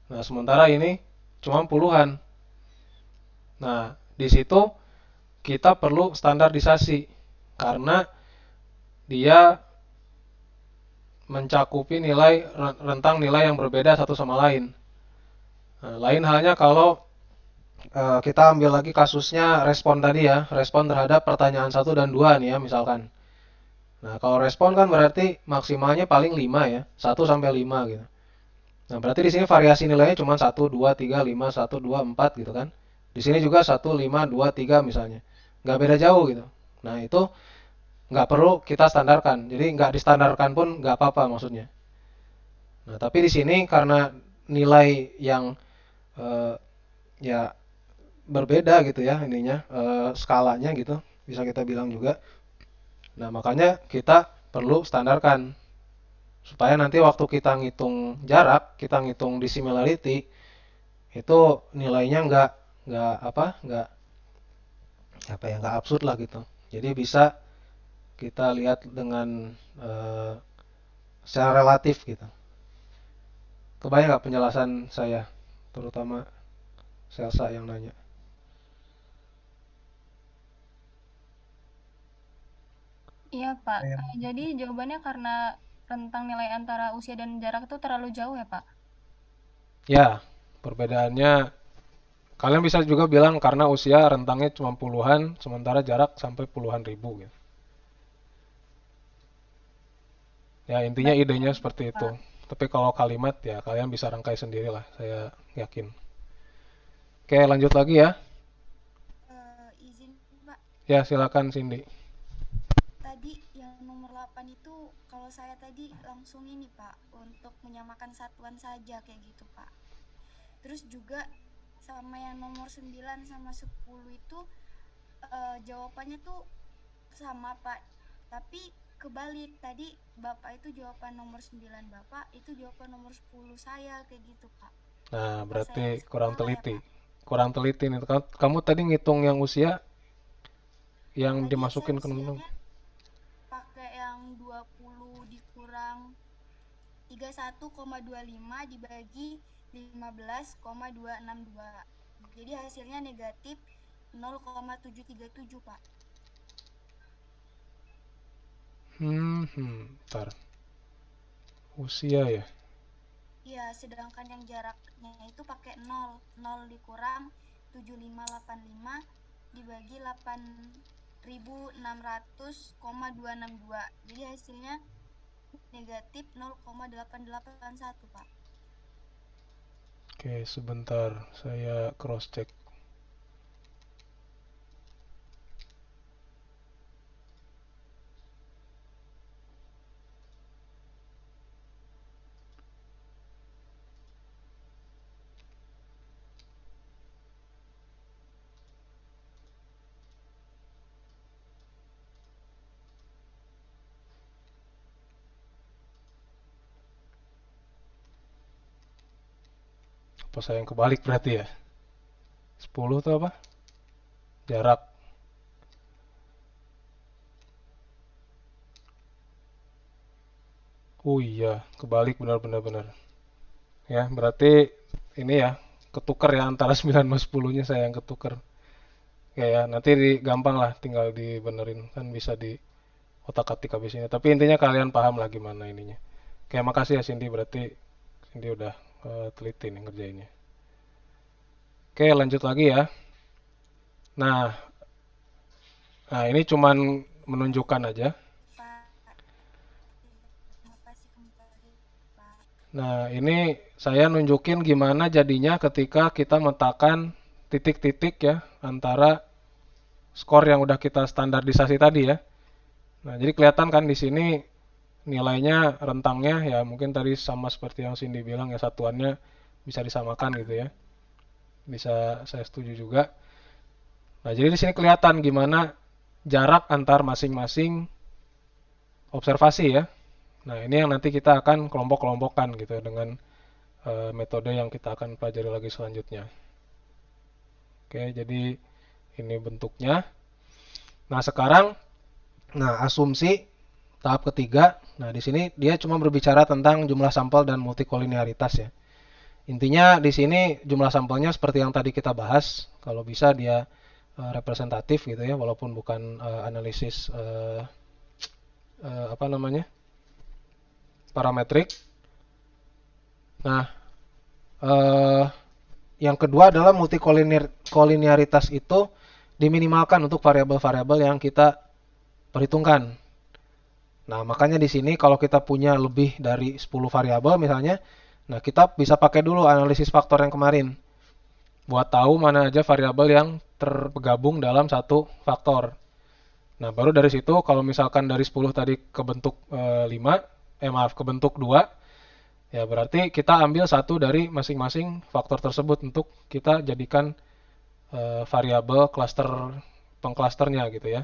Nah, sementara ini cuma puluhan. Nah, di situ kita perlu standarisasi karena dia mencakupi rentang nilai yang berbeda satu sama lain. Nah, lain halnya kalau kita ambil lagi kasusnya respon tadi ya, respon terhadap pertanyaan 1 dan 2 nih ya misalkan. Nah, kalau respon kan berarti maksimalnya paling 5 ya, 1 sampai 5 gitu. Nah, berarti di sini variasi nilainya cuma 1, 2, 3, 5, 1, 2, 4 gitu kan. Di sini juga 1, 5, 2, 3 misalnya. Nggak beda jauh gitu. Nah, itu nggak perlu kita standarkan. Jadi nggak distandarkan pun nggak apa-apa maksudnya. Nah, tapi di sini karena nilai yang ya berbeda gitu ya ininya, skalanya gitu, bisa kita bilang juga. Nah, makanya kita perlu standarkan supaya nanti waktu kita ngitung jarak, kita ngitung dissimilarity, itu nilainya nggak absurd lah gitu. Jadi bisa kita lihat dengan secara relatif gitu. Kebayang nggak penjelasan saya, terutama Selsa yang nanya? Iya, Pak. Jadi jawabannya karena rentang nilai antara usia dan jarak itu terlalu jauh ya, Pak? Ya, perbedaannya kalian bisa juga bilang karena usia rentangnya cuma puluhan, sementara jarak sampai puluhan ribu gitu. Ya, intinya idenya seperti itu. Tapi kalau kalimat ya kalian bisa rangkai sendiri lah, saya yakin. Oke, lanjut lagi ya. Izin Pak, Ya, silakan Cindy. tadi yang nomor 8 itu kalau saya tadi langsung ini Pak, untuk menyamakan satuan saja kayak gitu Pak. Terus juga sama yang nomor 9 sama 10 itu jawabannya tuh sama Pak. Tapi kebalik, tadi Bapak itu jawaban nomor 9 Bapak, itu jawaban nomor 10 saya, kayak gitu Pak. Nah, Apa berarti saya kurang salah ya teliti. Pak? Kurang teliti nih. Kamu tadi ngitung yang usia yang Tadi saya dimasukin ke nomor. usianya pakai yang 20 dikurang 31,25 dibagi 15,262. Jadi hasilnya negatif 0,737 Pak. Ntar. Usia ya. Iya, sedangkan yang jaraknya itu pakai 0. 0 dikurang 7585 dibagi 8600,262. Jadi hasilnya negatif 0,881 Pak. Oke, sebentar. Saya cross check. Apa saya yang kebalik berarti ya? 10 itu apa? Jarak. Oh iya, kebalik benar-benar. Ya, berarti ini ya, ketukar ya antara 9 sama 10-nya saya yang ketukar. Ya, nanti gampang lah tinggal dibenerin. Kan bisa di otak-atik habis ini. Tapi intinya kalian paham lah gimana ininya. Oke, makasih ya Cindy. Berarti Cindy udah teliti nih ngerjainnya. Oke, lanjut lagi ya. Nah, ini cuman menunjukkan aja. Pak, terima kasih kembali Pak. Nah, ini saya nunjukin gimana jadinya ketika kita meletakkan titik-titik ya antara skor yang udah kita standarisasi tadi ya. Nah, jadi kelihatan kan di sini nilainya rentangnya ya mungkin tadi sama seperti yang Cindy bilang ya, satuannya bisa disamakan gitu ya. Bisa saya setuju juga. Nah, jadi di sini kelihatan gimana jarak antar masing-masing observasi ya. Nah, ini yang nanti kita akan kelompok-kelompokkan gitu ya, dengan metode yang kita akan pelajari lagi selanjutnya. Oke, jadi ini bentuknya. Nah, sekarang asumsi tahap ketiga. Nah, di sini dia cuma berbicara tentang jumlah sampel dan multikolinearitas ya. Intinya di sini jumlah sampelnya seperti yang tadi kita bahas, kalau bisa dia representatif gitu ya, walaupun bukan analisis parametrik. Nah, yang kedua adalah multikolinearitas itu diminimalkan untuk variabel-variabel yang kita perhitungkan. Nah, makanya di sini kalau kita punya lebih dari 10 variabel misalnya, nah kita bisa pakai dulu analisis faktor yang kemarin buat tahu mana aja variabel yang tergabung dalam satu faktor. Nah, baru dari situ kalau misalkan dari 10 tadi kebentuk 5, kebentuk 2, ya berarti kita ambil satu dari masing-masing faktor tersebut untuk kita jadikan variabel pengklasternya gitu ya.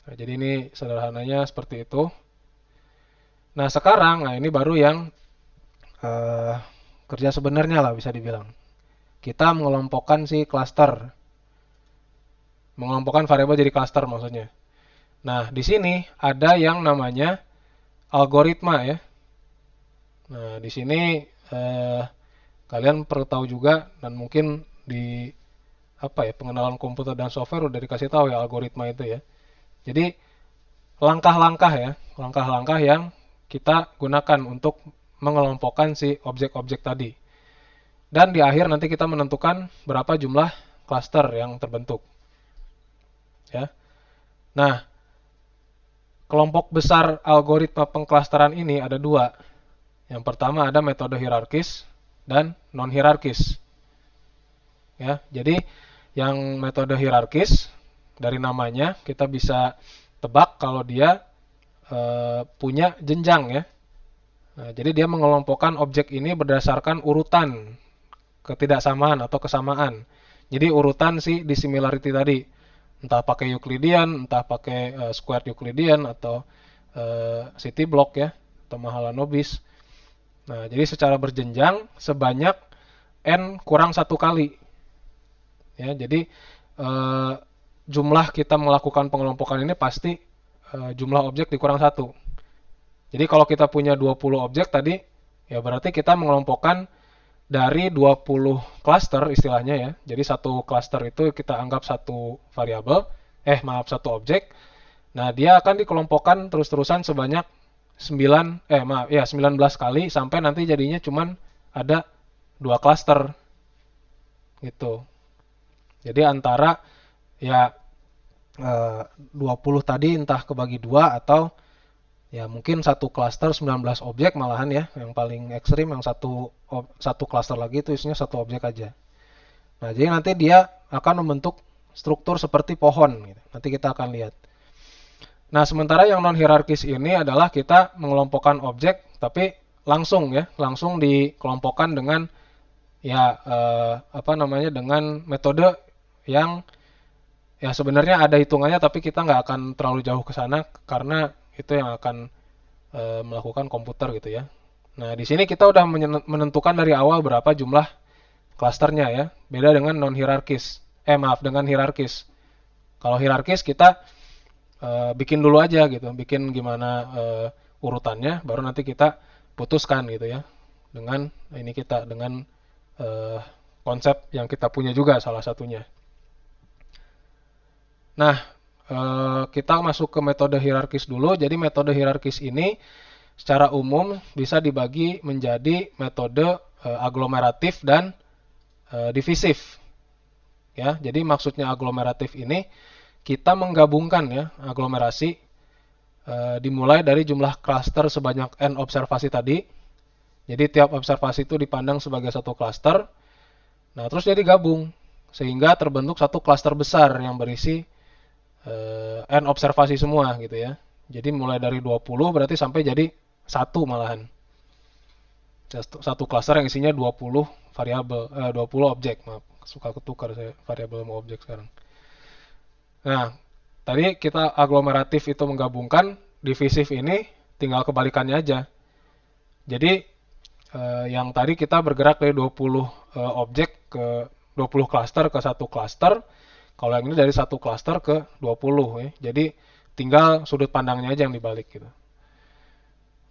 Nah, jadi ini sederhananya seperti itu. Nah, sekarang ini baru yang kerja sebenarnya lah bisa dibilang. Kita mengelompokkan si cluster. Mengelompokkan variabel jadi cluster maksudnya. Nah, di sini ada yang namanya algoritma ya. Nah, di sini kalian perlu tahu juga, dan mungkin di pengenalan komputer dan software udah dikasih tahu ya algoritma itu ya. Jadi langkah-langkah yang kita gunakan untuk mengelompokkan si objek-objek tadi. Dan di akhir nanti kita menentukan berapa jumlah cluster yang terbentuk. Ya. Nah, kelompok besar algoritma pengklasteran ini ada dua. Yang pertama ada metode hierarkis dan non-hierarkis. Ya, jadi yang metode hierarkis dari namanya kita bisa tebak kalau dia punya jenjang ya. Nah, jadi dia mengelompokkan objek ini berdasarkan urutan ketidaksamaan atau kesamaan. Jadi urutan si dissimilarity tadi, entah pakai Euclidean, entah pakai squared Euclidean atau city block ya, atau Mahalanobis. Nah, jadi secara berjenjang sebanyak n kurang 1 kali. Ya, jadi jumlah kita melakukan pengelompokan ini pasti jumlah objek dikurang 1. Jadi kalau kita punya 20 objek tadi, ya berarti kita mengelompokkan dari 20 cluster istilahnya ya. Jadi satu cluster itu kita anggap satu variabel, satu objek. Nah, dia akan dikelompokkan terus-terusan sebanyak 19 kali sampai nanti jadinya cuman ada 2 cluster. Gitu. Jadi antara ya 20 tadi entah kebagi 2 atau ya mungkin satu cluster 19 objek malahan ya, yang paling ekstrim yang satu cluster lagi itu isinya satu objek aja. Nah, jadi nanti dia akan membentuk struktur seperti pohon gitu. Nanti kita akan lihat. Nah, sementara yang non hierarkis ini adalah kita mengelompokkan objek tapi langsung dikelompokkan dengan ya dengan metode yang ya sebenarnya ada hitungannya tapi kita nggak akan terlalu jauh ke sana karena itu yang akan melakukan komputer gitu ya. Nah, di sini kita udah menentukan dari awal berapa jumlah klasternya ya. Beda dengan non hierarkis. Dengan hierarkis. Kalau hierarkis kita bikin dulu aja gitu, bikin gimana urutannya, baru nanti kita putuskan gitu ya. Dengan konsep yang kita punya juga salah satunya. Nah, kita masuk ke metode hierarkis dulu. Jadi metode hierarkis ini secara umum bisa dibagi menjadi metode aglomeratif dan divisif. Ya, jadi maksudnya aglomeratif ini kita menggabungkan ya aglomerasi dimulai dari jumlah klaster sebanyak n observasi tadi. Jadi tiap observasi itu dipandang sebagai satu klaster. Nah, terus dia digabung sehingga terbentuk satu klaster besar yang berisi n observasi semua gitu ya. Jadi mulai dari 20 berarti sampai jadi 1 malahan. Satu klaster yang isinya 20 variabel 20 objek, maaf. Suka ketukar saya variabel sama objek sekarang. Nah, tadi kita aglomeratif itu menggabungkan, divisif ini tinggal kebalikannya aja. Jadi yang tadi kita bergerak dari 20 objek ke 20 klaster ke satu klaster. Kalau yang ini dari satu klaster ke 20 ya. Jadi tinggal sudut pandangnya aja yang dibalik gitu.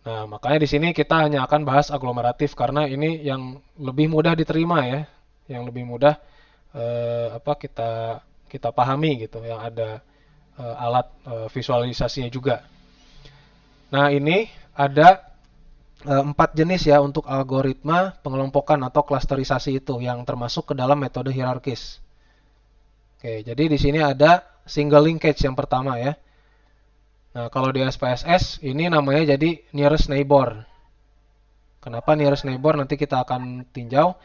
Nah, makanya di sini kita hanya akan bahas aglomeratif karena ini yang lebih mudah diterima ya, yang lebih mudah kita pahami gitu, yang ada alat visualisasinya juga. Nah, ini ada 4 jenis ya untuk algoritma pengelompokan atau klasterisasi itu yang termasuk ke dalam metode hierarkis. Oke, jadi di sini ada single linkage yang pertama ya. Nah, kalau di SPSS ini namanya jadi nearest neighbor. Kenapa nearest neighbor? Nanti kita akan tinjau.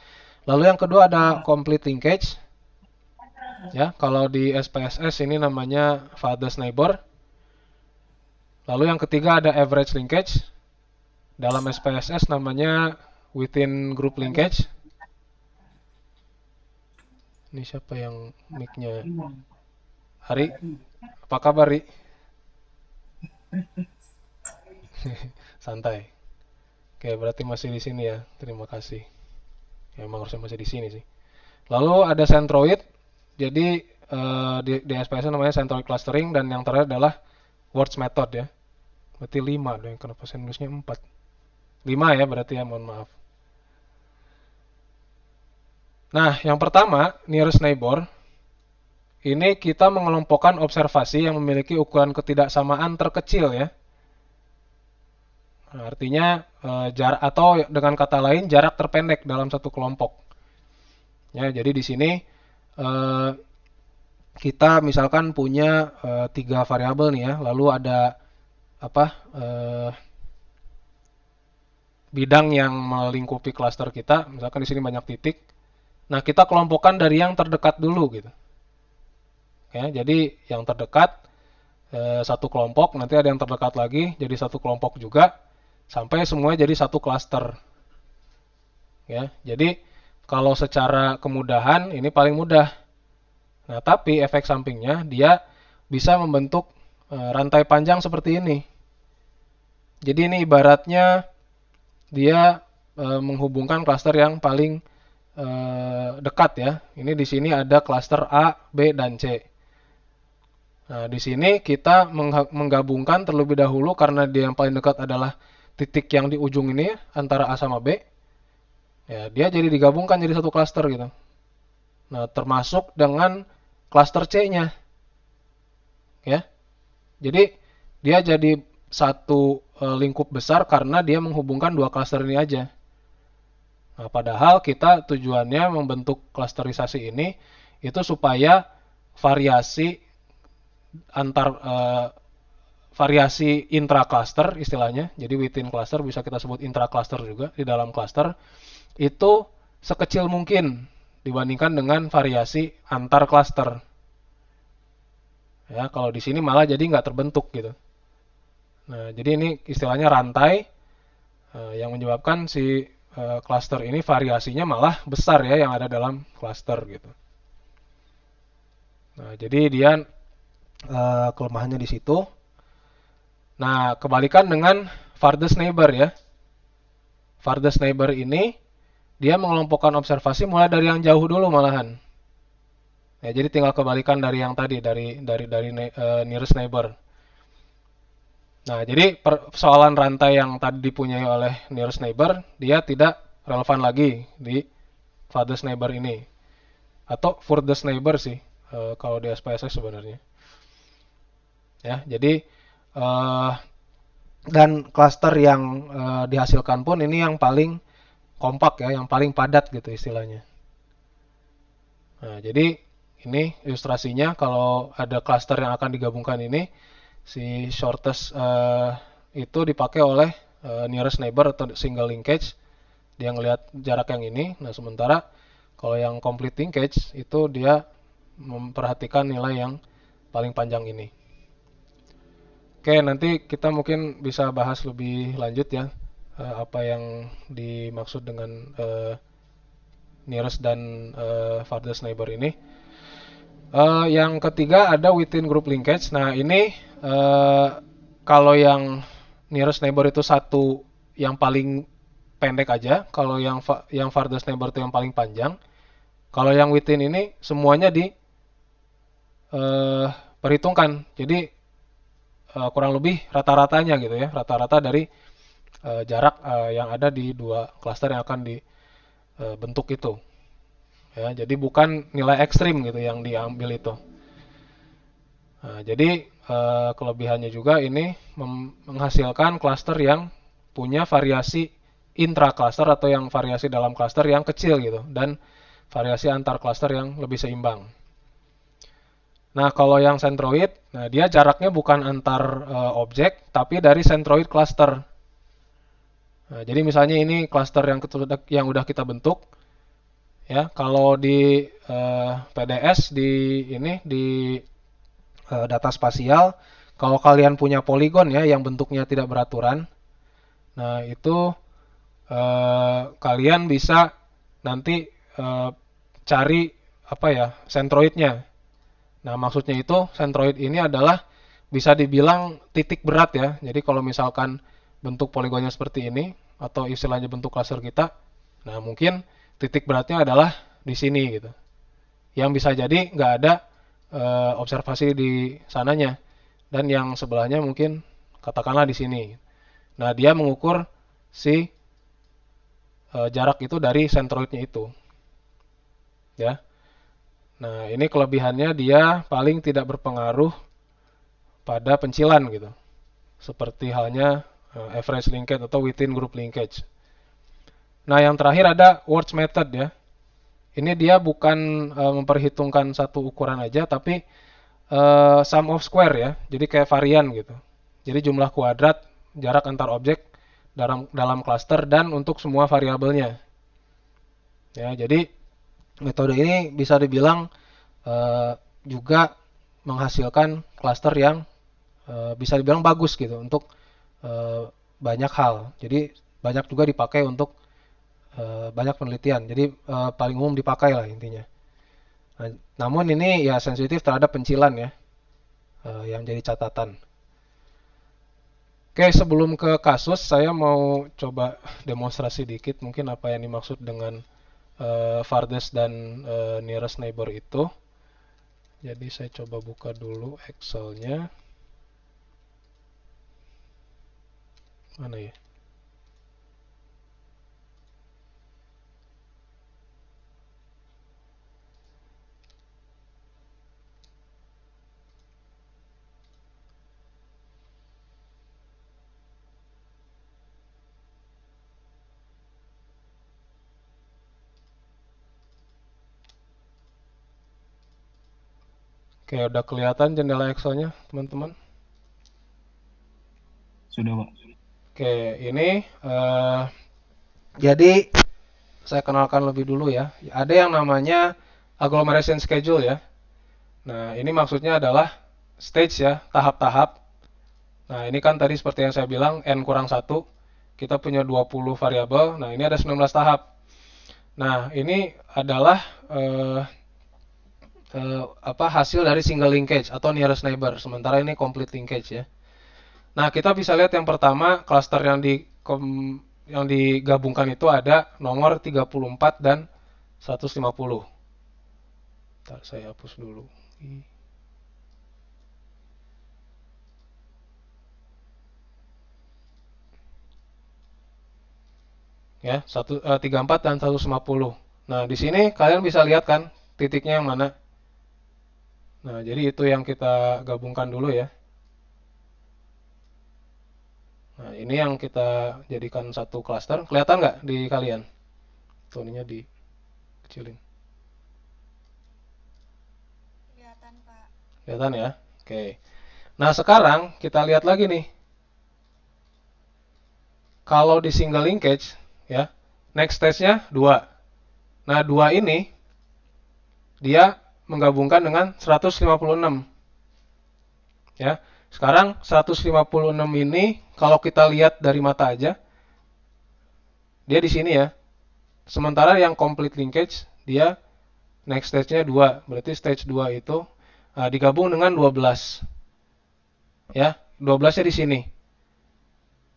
Lalu yang kedua ada complete linkage. Ya, kalau di SPSS ini namanya farthest neighbor. Lalu yang ketiga ada average linkage. Dalam SPSS namanya within group linkage. Ini siapa yang mic-nya? Hari? Apa kabar, Ri? Santai. Oke, berarti masih di sini ya. Terima kasih. Ya, emang harusnya masih di sini sih. Lalu ada centroid. Jadi di SPSS namanya centroid clustering dan yang terakhir adalah Wurtz method ya. Berarti 5 dong. Kenapa saya nulisnya 4? 5 ya berarti ya, mohon maaf. Nah, yang pertama, nearest neighbor. Ini kita mengelompokkan observasi yang memiliki ukuran ketidaksamaan terkecil ya. Nah, artinya jarak atau dengan kata lain jarak terpendek dalam satu kelompok. Ya, jadi di sini kita misalkan punya 3 variabel nih ya, lalu ada bidang yang melingkupi klaster kita, misalkan di sini banyak titik. Nah, kita kelompokkan dari yang terdekat dulu gitu. Ya, jadi yang terdekat satu kelompok, nanti ada yang terdekat lagi jadi satu kelompok juga sampai semuanya jadi satu klaster. Ya, jadi kalau secara kemudahan ini paling mudah. Nah, tapi efek sampingnya dia bisa membentuk rantai panjang seperti ini. Jadi ini ibaratnya dia menghubungkan klaster yang paling dekat ya. Ini di sini ada klaster A, B, dan C. Nah, di sini kita menggabungkan terlebih dahulu karena dia yang paling dekat adalah titik yang di ujung ini antara A sama B. Ya, dia jadi digabungkan jadi satu klaster gitu. Nah, termasuk dengan klaster C-nya. Ya. Jadi dia jadi satu lingkup besar karena dia menghubungkan dua klaster ini aja. Nah, padahal kita tujuannya membentuk klasterisasi ini itu supaya variasi variasi intra-cluster istilahnya, jadi within cluster bisa kita sebut intra-cluster juga, di dalam cluster itu sekecil mungkin dibandingkan dengan variasi antar cluster. Ya, kalau di sini malah jadi nggak terbentuk gitu. Nah, jadi ini istilahnya rantai yang menyebabkan si cluster ini variasinya malah besar ya yang ada dalam cluster gitu. Nah, jadi dia kelemahannya di situ. Nah, kebalikan dengan farthest neighbor ya. Farthest neighbor ini dia mengelompokkan observasi mulai dari yang jauh dulu malahan. Ya, jadi tinggal kebalikan dari yang tadi dari nearest neighbor. Nah, jadi persoalan rantai yang tadi dipunyai oleh nearest neighbor dia tidak relevan lagi di farthest neighbor ini. Atau furthest neighbor sih kalau di SPSS sebenarnya. Ya, jadi dan klaster yang dihasilkan pun ini yang paling kompak ya, yang paling padat gitu istilahnya. Nah, jadi ini ilustrasinya kalau ada klaster yang akan digabungkan ini, si shortest itu dipakai oleh nearest neighbor atau single linkage. Dia ngelihat jarak yang ini. Nah, sementara kalau yang complete linkage itu dia memperhatikan nilai yang paling panjang ini. Oke, nanti kita mungkin bisa bahas lebih lanjut ya apa yang dimaksud dengan nearest dan farthest neighbor ini. Yang ketiga ada within group linkage. Nah, ini kalau yang nearest neighbor itu satu yang paling pendek aja, kalau yang farthest neighbor itu yang paling panjang. Kalau yang within ini semuanya perhitungkan. Jadi kurang lebih rata-ratanya gitu ya, rata-rata dari jarak yang ada di dua klaster yang akan dibentuk itu. Ya, jadi bukan nilai ekstrim gitu yang diambil itu. Nah, jadi kelebihannya juga ini menghasilkan klaster yang punya variasi intra-cluster atau yang variasi dalam klaster yang kecil gitu, dan variasi antar klaster yang lebih seimbang. Nah, kalau yang centroid, nah dia jaraknya bukan antar objek, tapi dari centroid cluster. Nah, jadi misalnya ini cluster yang udah kita bentuk, ya. Kalau di PDS di data spasial, kalau kalian punya poligon ya yang bentuknya tidak beraturan, nah itu kalian bisa nanti cari apa ya centroidnya. Nah, maksudnya itu centroid ini adalah bisa dibilang titik berat ya. Jadi kalau misalkan bentuk poligonnya seperti ini atau istilahnya bentuk cluster kita, nah mungkin titik beratnya adalah di sini gitu. Yang bisa jadi nggak ada observasi di sananya, dan yang sebelahnya mungkin katakanlah di sini. Nah, dia mengukur si jarak itu dari centroidnya itu, ya. Nah, ini kelebihannya dia paling tidak berpengaruh pada pencilan gitu. Seperti halnya average linkage atau within group linkage. Nah, yang terakhir ada Wurtz method ya. Ini dia bukan memperhitungkan satu ukuran aja, tapi sum of square ya. Jadi kayak varian gitu. Jadi jumlah kuadrat jarak antar objek dalam cluster dan untuk semua variabelnya. Ya, jadi metode ini bisa dibilang juga menghasilkan klaster yang bisa dibilang bagus gitu untuk banyak hal. Jadi banyak juga dipakai untuk banyak penelitian. Jadi paling umum dipakai lah intinya. Nah, namun ini ya sensitif terhadap pencilan ya, yang jadi catatan. Oke, sebelum ke kasus, saya mau coba demonstrasi dikit mungkin apa yang dimaksud dengan farthest dan nearest neighbor itu. Jadi saya coba buka dulu Excel-nya. Mana ya? Oke, udah kelihatan jendela Excel-nya, teman-teman? Sudah, Pak. Oke, ini jadi saya kenalkan lebih dulu ya. Ada yang namanya agglomeration schedule ya. Nah, ini maksudnya adalah stage ya, tahap-tahap. Nah, ini kan tadi seperti yang saya bilang, N kurang 1. Kita punya 20 variabel. Nah, ini ada 19 tahap. Nah, ini adalah hasil dari single linkage atau nearest neighbor. Sementara ini complete linkage ya. Nah, kita bisa lihat yang pertama, cluster yang digabungkan itu ada nomor 34 dan 150. Ntar saya hapus dulu. Ya, 34 dan 150. Nah, di sini kalian bisa lihat kan titiknya yang mana. Nah, jadi itu yang kita gabungkan dulu ya. Nah, ini yang kita jadikan satu cluster. Kelihatan nggak di kalian? Tuh, ininya dikecilin. Kelihatan, Pak. Kelihatan ya? Oke. Nah, sekarang kita lihat lagi nih. Kalau di single linkage, ya, next stage-nya 2. Nah, 2 ini, dia menggabungkan dengan 156. Ya, sekarang 156 ini, kalau kita lihat dari mata aja, dia di sini ya. Sementara yang complete linkage, dia next stage-nya 2. Berarti stage 2 itu digabung dengan 12. Ya, 12-nya di sini.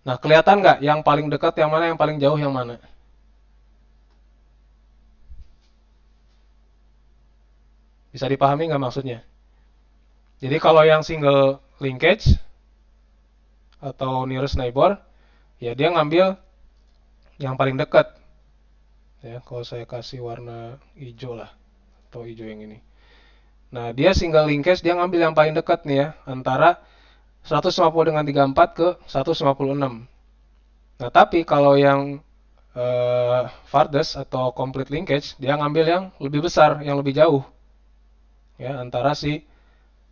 Nah, kelihatan nggak yang paling dekat yang mana, yang paling jauh yang mana? Bisa dipahami nggak maksudnya? Jadi kalau yang single linkage atau nearest neighbor, ya dia ngambil yang paling dekat. Ya, kalau saya kasih warna hijau lah, atau hijau yang ini. Nah, dia single linkage, dia ngambil yang paling dekat nih ya, antara 150 dengan 34 ke 156. Nah, tapi kalau yang farthest atau complete linkage, dia ngambil yang lebih besar, yang lebih jauh. Ya, antara si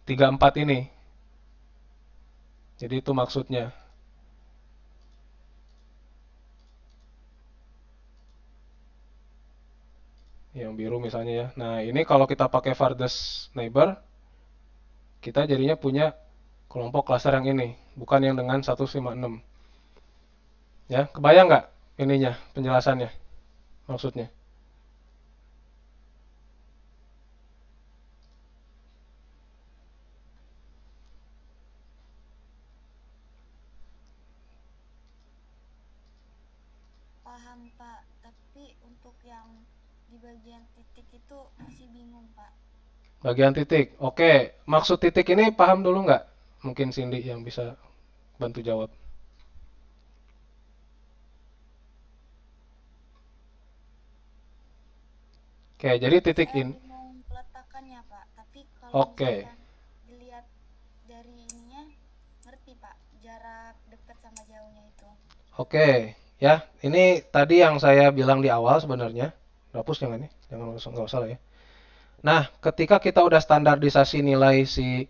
34 ini. Jadi itu maksudnya. Yang biru misalnya ya. Nah, ini kalau kita pakai farthest neighbor, kita jadinya punya kelompok cluster yang ini, bukan yang dengan 156. Ya, kebayang nggak ininya, penjelasannya, maksudnya? Paham, Pak. Tapi untuk yang di bagian titik itu masih bingung, Pak. Bagian titik. Oke, maksud titik ini paham dulu nggak? Mungkin Cindy yang bisa bantu jawab. Oke, jadi titik Saya ini. bingung peletakannya, Pak. Tapi kalau Oke. misalkan dilihat dari ininya, ngerti, Pak, jarak dekat sama jauhnya itu. Oke, ya. Ini tadi yang saya bilang di awal sebenarnya. Hapus jangan nih, nggak usah lah ya. Nah, ketika kita udah standarisasi nilai si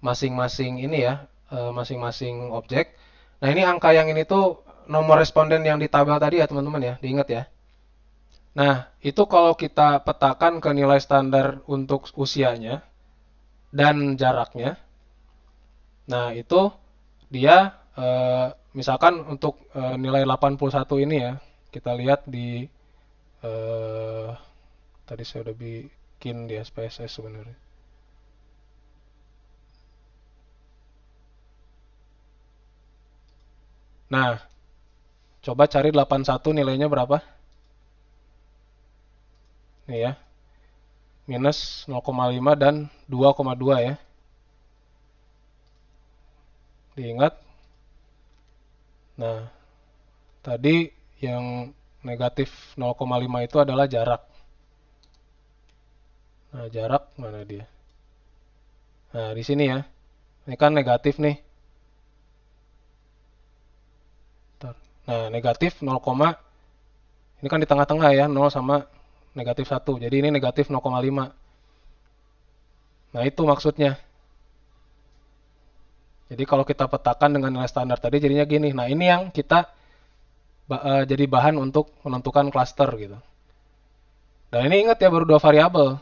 masing-masing ini ya, masing-masing objek. Nah, ini angka yang ini tuh nomor responden yang di tabel tadi ya teman-teman ya, diingat ya. Nah, itu kalau kita petakan ke nilai standar untuk usianya dan jaraknya. Nah, itu dia misalkan untuk nilai 81 ini ya, kita lihat di Tadi saya udah bikin di SPSS sebenarnya. Nah, coba cari 81 nilainya berapa? Nih ya, minus 0,5 dan 2,2 ya. Diingat. Nah, tadi yang negatif 0,5 itu adalah jarak. Nah, jarak mana dia? Nah, di sini ya. Ini kan negatif nih. Nah, negatif 0, ini kan di tengah-tengah ya, 0 sama negatif 1. Jadi ini negatif 0,5. Nah, itu maksudnya. Jadi kalau kita petakan dengan nilai standar tadi jadinya gini. Nah, ini yang kita jadi bahan untuk menentukan cluster gitu. Dan ini ingat ya, baru 2 variabel.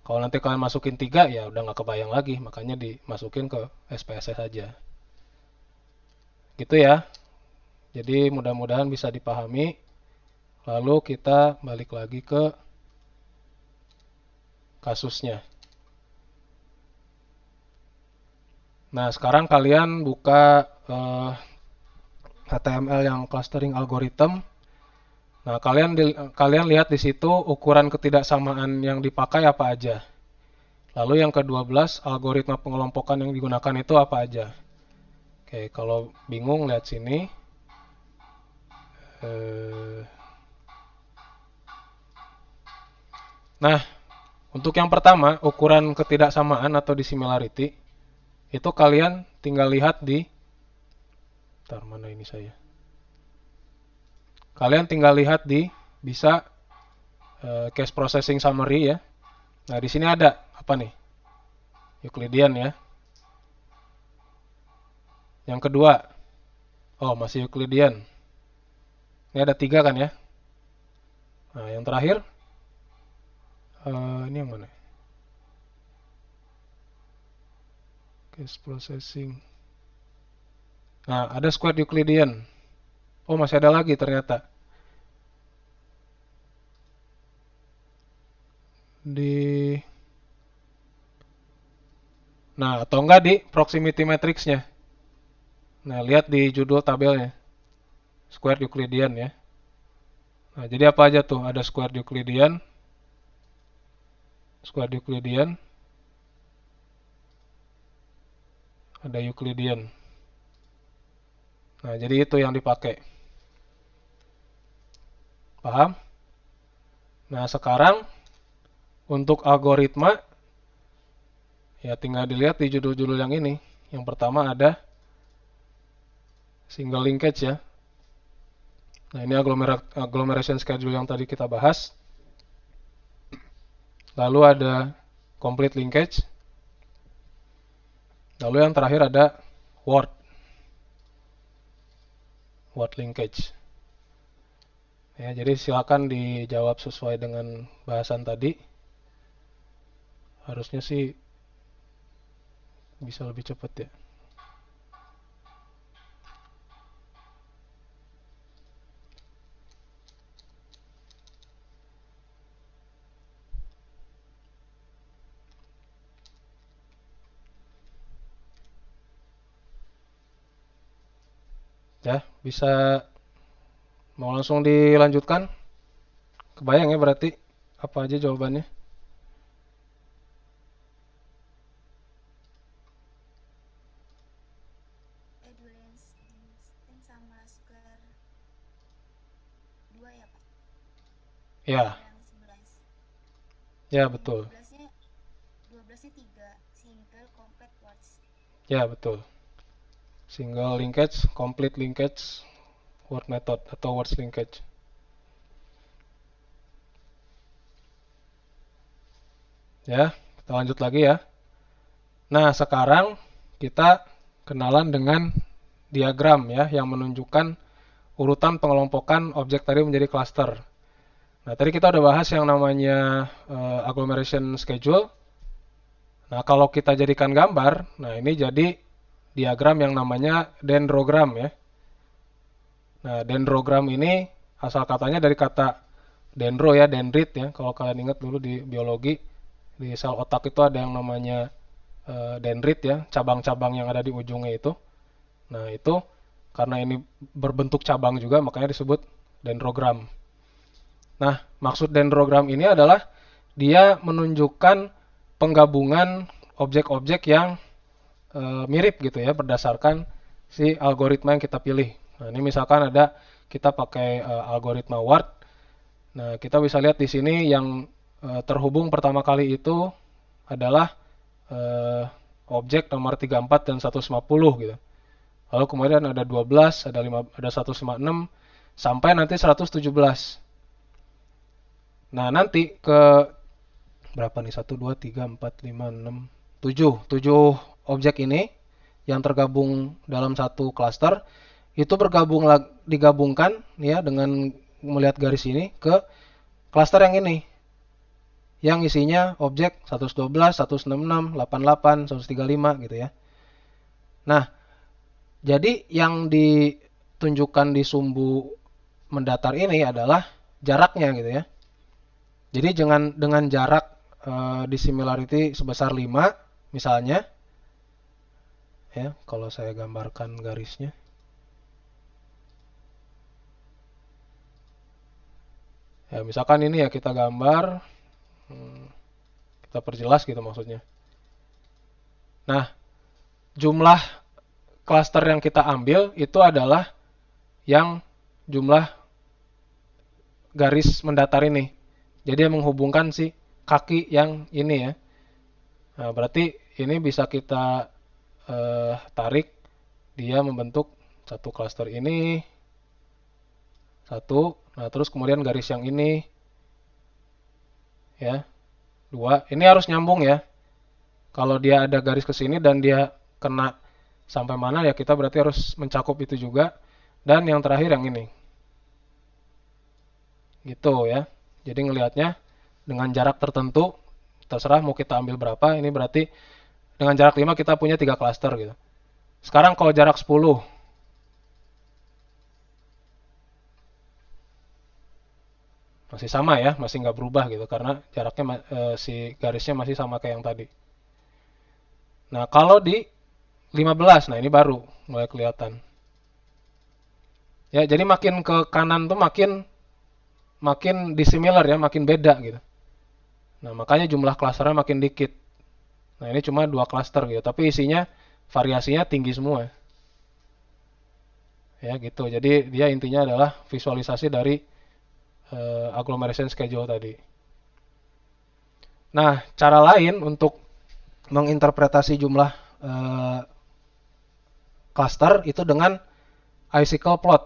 Kalau nanti kalian masukin 3 ya udah nggak kebayang lagi, makanya dimasukin ke SPSS saja. Gitu ya. Jadi mudah-mudahan bisa dipahami. Lalu kita balik lagi ke kasusnya. Nah, sekarang kalian buka HTML yang clustering algorithm. Nah, kalian lihat di situ ukuran ketidaksamaan yang dipakai apa aja. Lalu yang ke-12, algoritma pengelompokan yang digunakan itu apa aja. Oke, kalau bingung lihat sini. Nah, untuk yang pertama, ukuran ketidaksamaan atau dissimilarity, itu kalian tinggal lihat di, bentar, mana ini saya? Kalian tinggal lihat di, bisa case processing summary ya. Nah, di sini ada apa nih? Euclidean ya. Yang kedua, oh masih Euclidean. Ini ada 3 kan ya. Nah, yang terakhir, ini yang mana? Case processing. Nah, ada squared Euclidean. Oh, masih ada lagi ternyata. Nah, atau enggak di proximity matrix-nya. Nah, lihat di judul tabelnya. Squared Euclidean ya. Nah, jadi apa aja tuh? Ada squared Euclidean. Squared Euclidean. Ada Euclidean. Nah, jadi itu yang dipakai. Paham? Nah, sekarang untuk algoritma, ya tinggal dilihat di judul-judul yang ini. Yang pertama ada single linkage ya. Nah, ini agglomeration schedule yang tadi kita bahas. Lalu ada complete linkage. Lalu yang terakhir ada word linkage. Ya, jadi silakan dijawab sesuai dengan bahasan tadi. Harusnya sih bisa lebih cepat ya. Ya, bisa mau langsung dilanjutkan? Kebayang ya berarti apa aja jawabannya? Sama square 2 ya, Pak? Ya, Yang 11. ya betul. 12-nya 3, single, complete, words. Ya, betul. Single linkage, complete linkage, word method atau words linkage. Ya, kita lanjut lagi ya. Nah, sekarang kita kenalan dengan diagram ya yang menunjukkan urutan pengelompokan objek tadi menjadi cluster. Nah, tadi kita udah bahas yang namanya agglomeration schedule. Nah, kalau kita jadikan gambar, nah ini jadi diagram yang namanya dendrogram ya. Nah, dendrogram ini asal katanya dari kata dendro ya, dendrit ya. Kalau kalian ingat dulu di biologi, di sel otak itu ada yang namanya dendrit ya, cabang-cabang yang ada di ujungnya itu. Nah, itu karena ini berbentuk cabang juga makanya disebut dendrogram. Nah, maksud dendrogram ini adalah dia menunjukkan penggabungan objek-objek yang mirip gitu ya berdasarkan si algoritma yang kita pilih. Nah, ini misalkan ada kita pakai algoritma Ward. Nah, kita bisa lihat di sini yang terhubung pertama kali itu adalah objek nomor 34 dan 150 gitu. Lalu kemudian ada 12, ada 156 sampai nanti 117. Nah, nanti ke berapa nih? 1 2 3 4 5 6 7 objek ini yang tergabung dalam satu klaster itu digabungkan ya dengan melihat garis ini ke klaster yang ini. Yang isinya objek 112, 166, 88, 135 gitu ya. Nah, jadi yang ditunjukkan di sumbu mendatar ini adalah jaraknya gitu ya. Jadi dengan jarak dissimilarity sebesar 5 misalnya. Ya, kalau saya gambarkan garisnya. Ya, misalkan ini ya kita gambar, kita perjelas gitu maksudnya. Nah, jumlah klaster yang kita ambil itu adalah yang jumlah garis mendatar ini. Jadi yang menghubungkan si kaki yang ini ya. Nah, berarti ini bisa kita tarik, dia membentuk satu klaster ini, satu, nah terus kemudian garis yang ini, ya, 2, ini harus nyambung ya. Kalau dia ada garis ke sini dan dia kena sampai mana ya kita berarti harus mencakup itu juga. Dan yang terakhir yang ini. Gitu ya. Jadi ngelihatnya dengan jarak tertentu, terserah mau kita ambil berapa, ini berarti dengan jarak 5 kita punya 3 klaster gitu. Sekarang kalau jarak 10, masih sama ya, masih nggak berubah gitu karena jaraknya si garisnya masih sama kayak yang tadi. Nah, kalau di 15, nah ini baru mulai kelihatan. Ya, jadi makin ke kanan tuh makin dissimilar ya, makin beda gitu. Nah, makanya jumlah klasternya makin dikit. Nah, ini cuma 2 klaster gitu, tapi isinya variasinya tinggi semua. Ya, gitu. Jadi dia intinya adalah visualisasi dari agglomeration schedule tadi. Nah, cara lain untuk menginterpretasi jumlah cluster itu dengan icicle plot.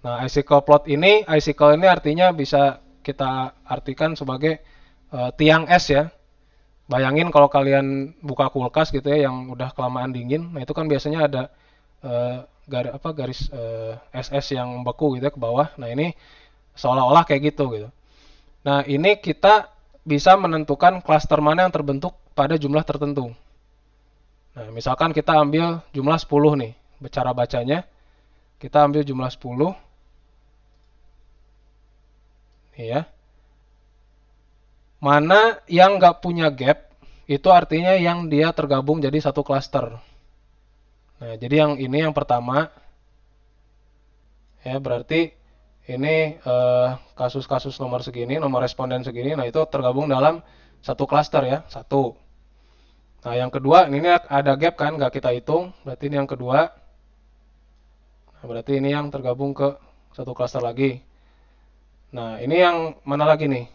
Nah, icicle plot ini, icicle ini artinya bisa kita artikan sebagai tiang es ya. Bayangin kalau kalian buka kulkas gitu ya yang udah kelamaan dingin, nah itu kan biasanya ada garis es yang beku gitu ya ke bawah. Nah, ini seolah-olah kayak gitu gitu. Nah, ini kita bisa menentukan klaster mana yang terbentuk pada jumlah tertentu. Nah, misalkan kita ambil jumlah 10 nih, cara bacanya. Kita ambil jumlah 10. Nih ya. Mana yang nggak punya gap, itu artinya yang dia tergabung jadi satu klaster. Nah, jadi yang ini yang pertama. Ya, berarti ini kasus-kasus nomor segini, nomor responden segini, nah itu tergabung dalam satu klaster ya, satu. Nah, yang kedua, ini ada gap kan, nggak kita hitung, berarti ini yang kedua. Nah, berarti ini yang tergabung ke satu klaster lagi. Nah, ini yang mana lagi nih?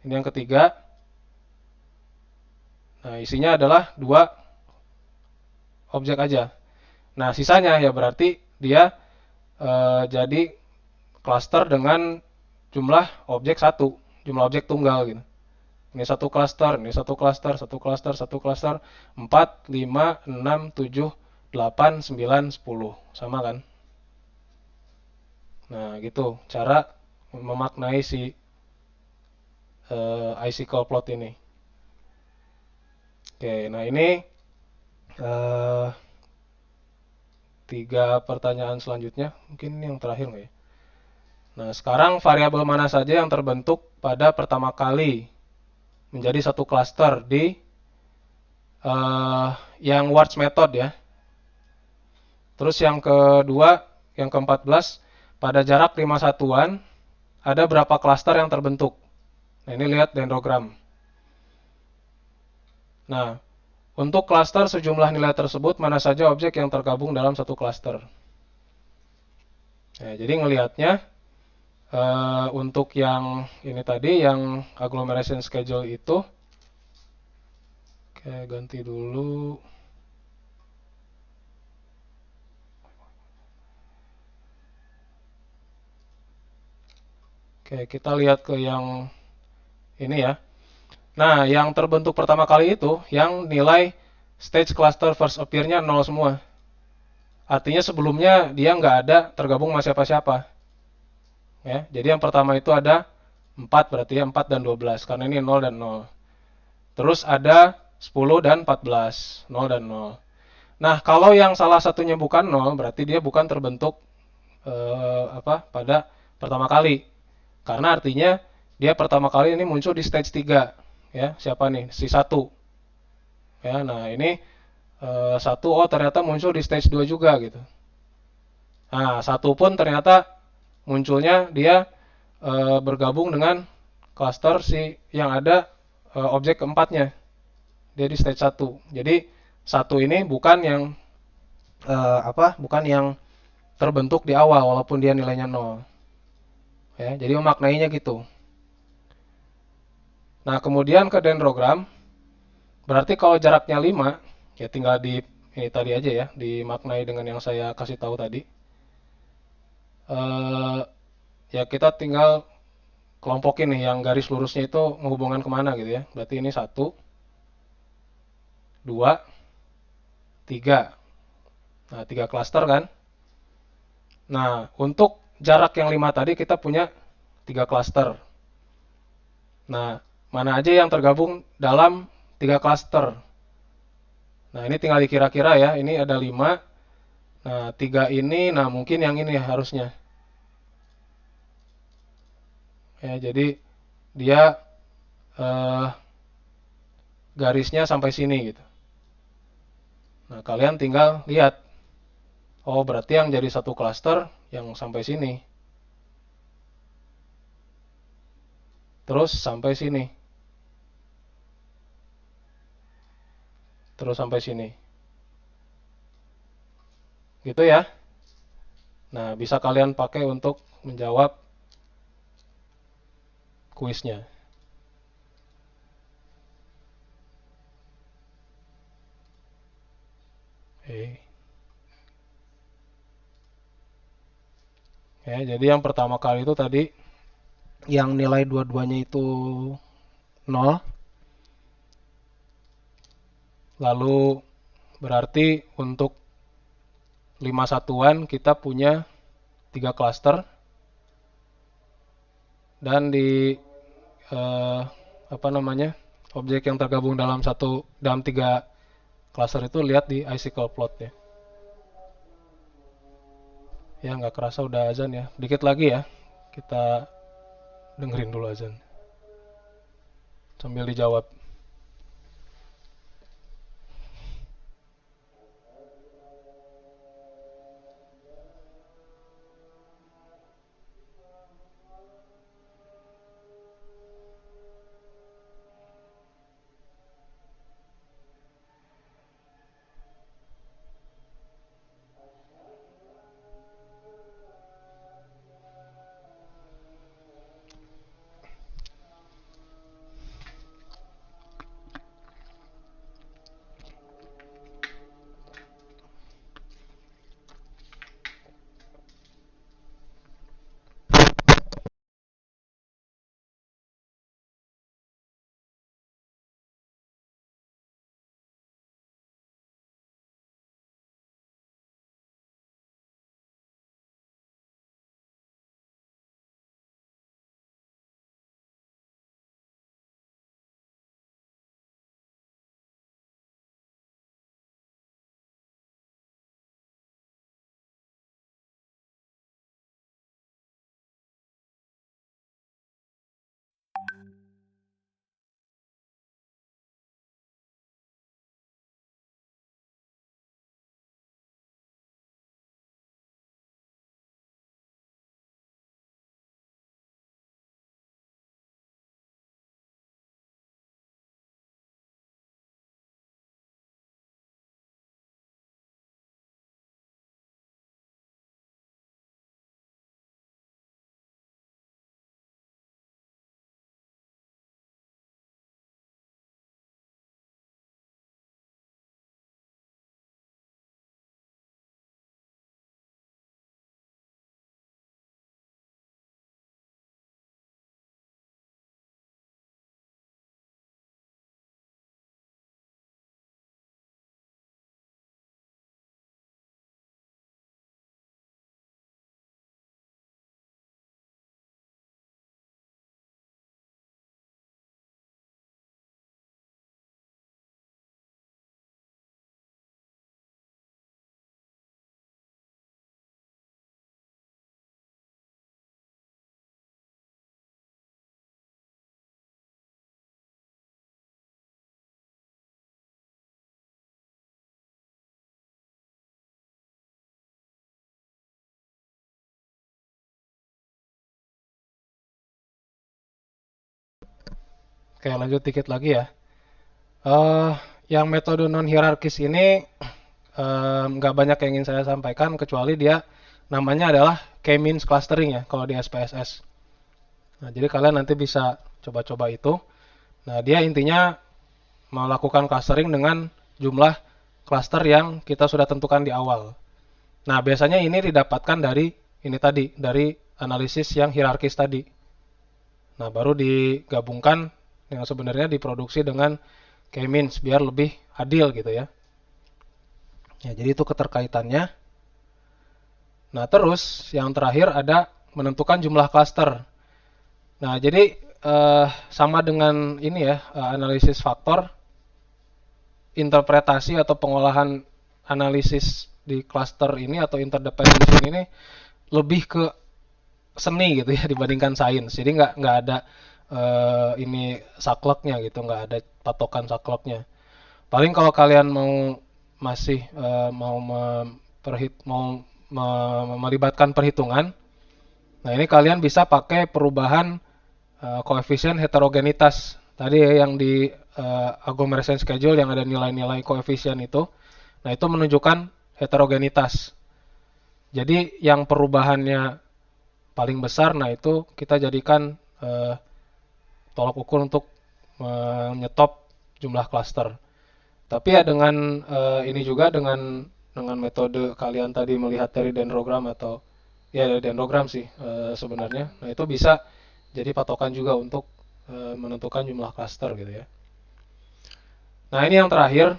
Ini yang ketiga. Nah, isinya adalah 2 objek aja. Nah, sisanya ya berarti dia jadi klaster dengan jumlah objek 1, jumlah objek tunggal gitu. Ini satu klaster, ini satu klaster, satu klaster, satu klaster, 4, 5, 6, 7, 8, 9, 10. Sama kan? Nah, gitu cara memaknai si icicle plot ini. Oke, nah ini 3 pertanyaan selanjutnya. Mungkin ini yang terakhir nggak ya? Nah, sekarang variabel mana saja yang terbentuk pada pertama kali menjadi satu klaster di yang Warts method ya. Terus yang kedua, yang ke-14, pada jarak 5 satuan ada berapa klaster yang terbentuk. Nah, ini lihat dendrogram. Nah, untuk klaster sejumlah nilai tersebut mana saja objek yang tergabung dalam satu klaster. Nah, jadi ngelihatnya untuk yang ini tadi, yang agglomeration schedule itu, oke, ganti dulu. Oke, kita lihat ke yang ini ya. Nah, yang terbentuk pertama kali itu, yang nilai stage cluster first appear-nya 0 semua. Artinya sebelumnya dia nggak ada tergabung sama siapa-siapa. Ya, jadi yang pertama itu ada 4, berarti ya 4 dan 12, karena ini 0 dan 0. Terus ada 10 dan 14, 0 dan 0. Nah, kalau yang salah satunya bukan 0, berarti dia bukan terbentuk pada pertama kali. Karena artinya dia pertama kali ini muncul di stage 3. Ya, siapa nih? Si 1. Ya, nah ini 1, oh ternyata muncul di stage 2 juga gitu. Nah, 1 pun ternyata munculnya dia bergabung dengan cluster si yang ada objek keempatnya. Dia di stage 1. Jadi 1 ini bukan yang bukan yang terbentuk di awal walaupun dia nilainya 0. Ya, jadi memaknainya gitu. Nah, kemudian ke dendrogram, berarti kalau jaraknya 5, ya tinggal di ini tadi aja ya, dimaknai dengan yang saya kasih tahu tadi. Ya kita tinggal kelompokin nih, yang garis lurusnya itu menghubungkan kemana gitu ya. Berarti ini 1, 2, 3. Nah, 3 klaster kan. Nah, untuk jarak yang 5 tadi kita punya 3 klaster. Nah, mana aja yang tergabung dalam 3 klaster. Nah, ini tinggal dikira-kira ya. Ini ada 5. Nah, 3 ini, nah mungkin yang ini harusnya. Ya, jadi dia garisnya sampai sini gitu. Nah, kalian tinggal lihat. Oh, berarti yang jadi satu klaster yang sampai sini. Terus sampai sini. Terus sampai sini. Gitu ya. Nah, bisa kalian pakai untuk menjawab kuisnya. Ya, jadi yang pertama kali itu tadi yang nilai dua-duanya itu 0. Lalu berarti untuk 5 satuan kita punya 3 klaster. Dan di objek yang tergabung dalam 3 klaster itu lihat di icicle plot ya. Ya, nggak kerasa udah azan ya. Dikit lagi ya. Kita dengerin dulu azan. Sambil dijawab. Oke, lanjut dikit lagi ya. Eh, yang metode non hierarkis ini nggak banyak yang ingin saya sampaikan kecuali dia namanya adalah K-means clustering ya kalau di SPSS. Nah, jadi kalian nanti bisa coba-coba itu. Nah, dia intinya melakukan clustering dengan jumlah cluster yang kita sudah tentukan di awal. Nah, biasanya ini didapatkan dari ini tadi, dari analisis yang hierarkis tadi. Nah, baru digabungkan yang sebenarnya diproduksi dengan K-means biar lebih adil gitu ya. Ya, jadi itu keterkaitannya. Nah, terus yang terakhir ada menentukan jumlah cluster. Nah, jadi sama dengan ini ya, analisis faktor, interpretasi atau pengolahan analisis di cluster ini atau interdependency ini lebih ke seni gitu ya dibandingkan sains. Jadi nggak ada ini sakleknya gitu, nggak ada patokan sakleknya. Paling kalau kalian mau masih mau melibatkan perhitungan, nah ini kalian bisa pakai perubahan koefisien heterogenitas. Tadi ya, yang di agglomeration schedule yang ada nilai-nilai koefisien itu. Nah, itu menunjukkan heterogenitas. Jadi yang perubahannya paling besar, nah itu kita jadikan tolak ukur untuk menyetop jumlah cluster. Tapi ya dengan ini juga dengan metode kalian tadi melihat dari dendrogram atau ya dari dendrogram sih sebenarnya. Nah, itu bisa jadi patokan juga untuk menentukan jumlah cluster gitu ya. Nah, ini yang terakhir.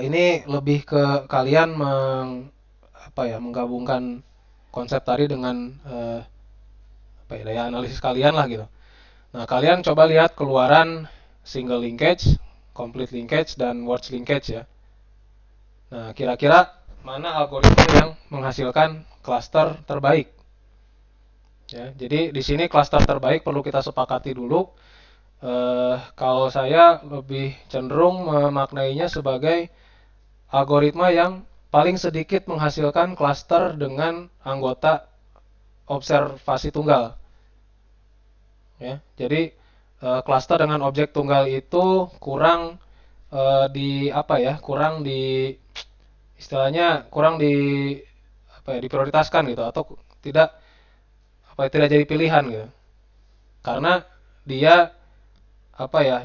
Ini lebih ke kalian menggabungkan konsep tadi dengan daya analisis kalian lah gitu. Nah, kalian coba lihat keluaran single linkage, complete linkage, dan words linkage ya. Nah, kira-kira mana algoritma yang menghasilkan cluster terbaik? Ya, jadi di sini cluster terbaik perlu kita sepakati dulu. Kalau saya lebih cenderung memaknainya sebagai algoritma yang paling sedikit menghasilkan cluster dengan anggota observasi tunggal. Ya, jadi cluster dengan objek tunggal itu kurang diprioritaskan gitu atau tidak jadi pilihan gitu. Karena dia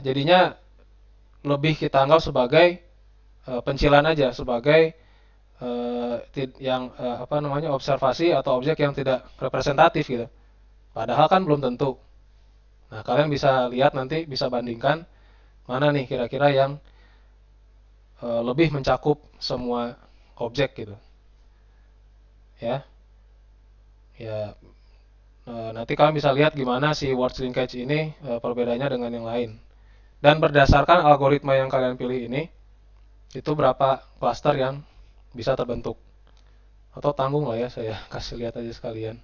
jadinya lebih kita anggap sebagai pencilan aja, sebagai observasi atau objek yang tidak representatif gitu. Padahal kan belum tentu. Nah, kalian bisa lihat nanti, bisa bandingkan mana nih kira-kira yang lebih mencakup semua objek gitu. Ya. Ya, nanti kalian bisa lihat gimana si words linkage ini perbedaannya dengan yang lain. Dan berdasarkan algoritma yang kalian pilih ini, itu berapa cluster yang bisa terbentuk. Atau tanggung lah ya, saya kasih lihat aja sekalian.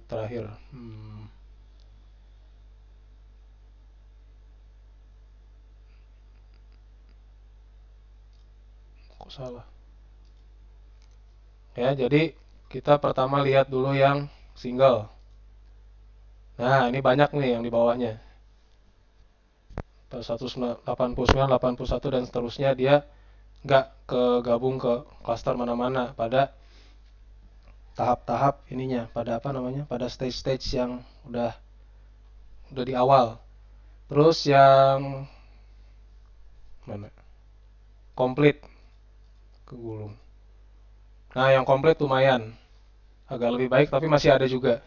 Terakhir. Kok salah? Ya, jadi kita pertama lihat dulu yang single. Nah, ini banyak nih yang di bawahnya. 189, 81 dan seterusnya dia nggak kegabung ke cluster mana-mana pada tahap-tahap ininya, pada pada stage-stage yang udah di awal. Terus yang mana? Komplit kegulung. Nah, yang komplit lumayan. Agak lebih baik tapi masih ada juga.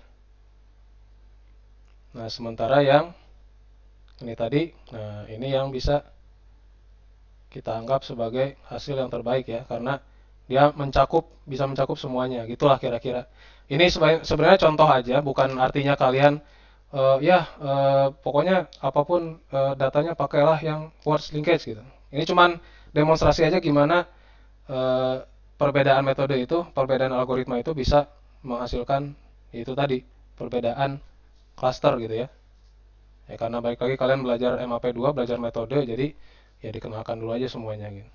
Nah, sementara yang ini tadi, nah ini yang bisa kita anggap sebagai hasil yang terbaik ya, karena dia bisa mencakup semuanya, gitulah kira-kira. Ini sebenarnya contoh aja, bukan artinya kalian pokoknya apapun datanya pakailah yang words linkage gitu. Ini cuman demonstrasi aja gimana perbedaan metode itu, perbedaan algoritma itu bisa menghasilkan itu tadi, perbedaan cluster gitu ya. Ya, karena balik lagi kalian belajar MAP2, belajar metode, jadi ya dikenalkan dulu aja semuanya gitu.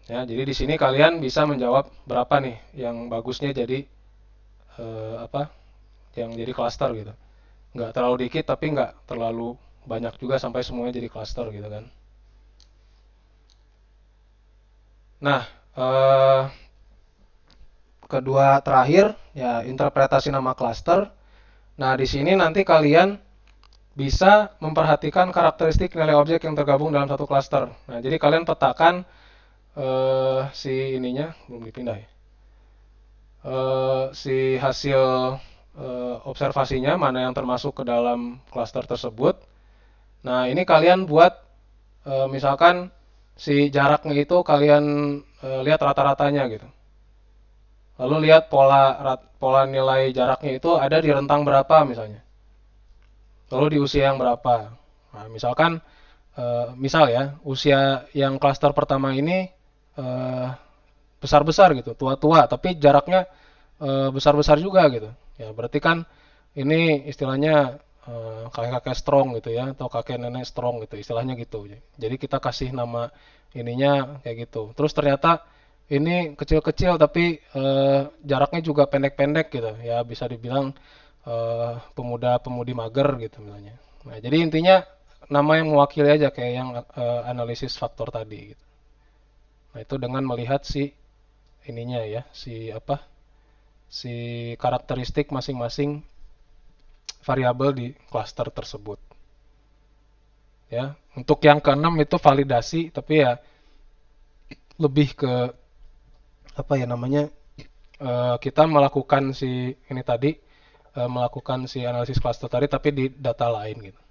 Ya, jadi di sini kalian bisa menjawab berapa nih yang bagusnya jadi yang jadi cluster gitu. nggak terlalu dikit tapi nggak terlalu banyak juga sampai semuanya jadi cluster gitu kan. Nah, kedua terakhir ya interpretasi nama cluster. Nah, di sini nanti kalian bisa memperhatikan karakteristik nilai objek yang tergabung dalam satu cluster. Nah, jadi kalian petakan si ininya belum dipindah ya. Si hasil observasinya mana yang termasuk ke dalam cluster tersebut. Nah, ini kalian buat misalkan si jaraknya itu kalian lihat rata-ratanya gitu. Lalu lihat pola nilai jaraknya itu ada di rentang berapa misalnya. Lalu di usia yang berapa. Nah, misalkan misal ya, usia yang klaster pertama ini besar-besar gitu, tua-tua, tapi jaraknya besar-besar juga gitu. Ya, berarti kan ini istilahnya kakek-kakek strong gitu ya, atau kakek nenek strong gitu, istilahnya gitu. Jadi kita kasih nama ininya kayak gitu. Terus ternyata ini kecil-kecil tapi jaraknya juga pendek-pendek gitu. Ya bisa dibilang pemuda-pemudi mager gitu misalnya. Nah, jadi intinya nama yang mewakili aja kayak yang analisis faktor tadi gitu. Nah, itu dengan melihat si ininya ya, si karakteristik masing-masing variabel di cluster tersebut. Ya, untuk yang keenam itu validasi, tapi ya lebih ke apa ya namanya? Kita melakukan si ini tadi, melakukan si analisis cluster tadi, tapi di data lain gitu.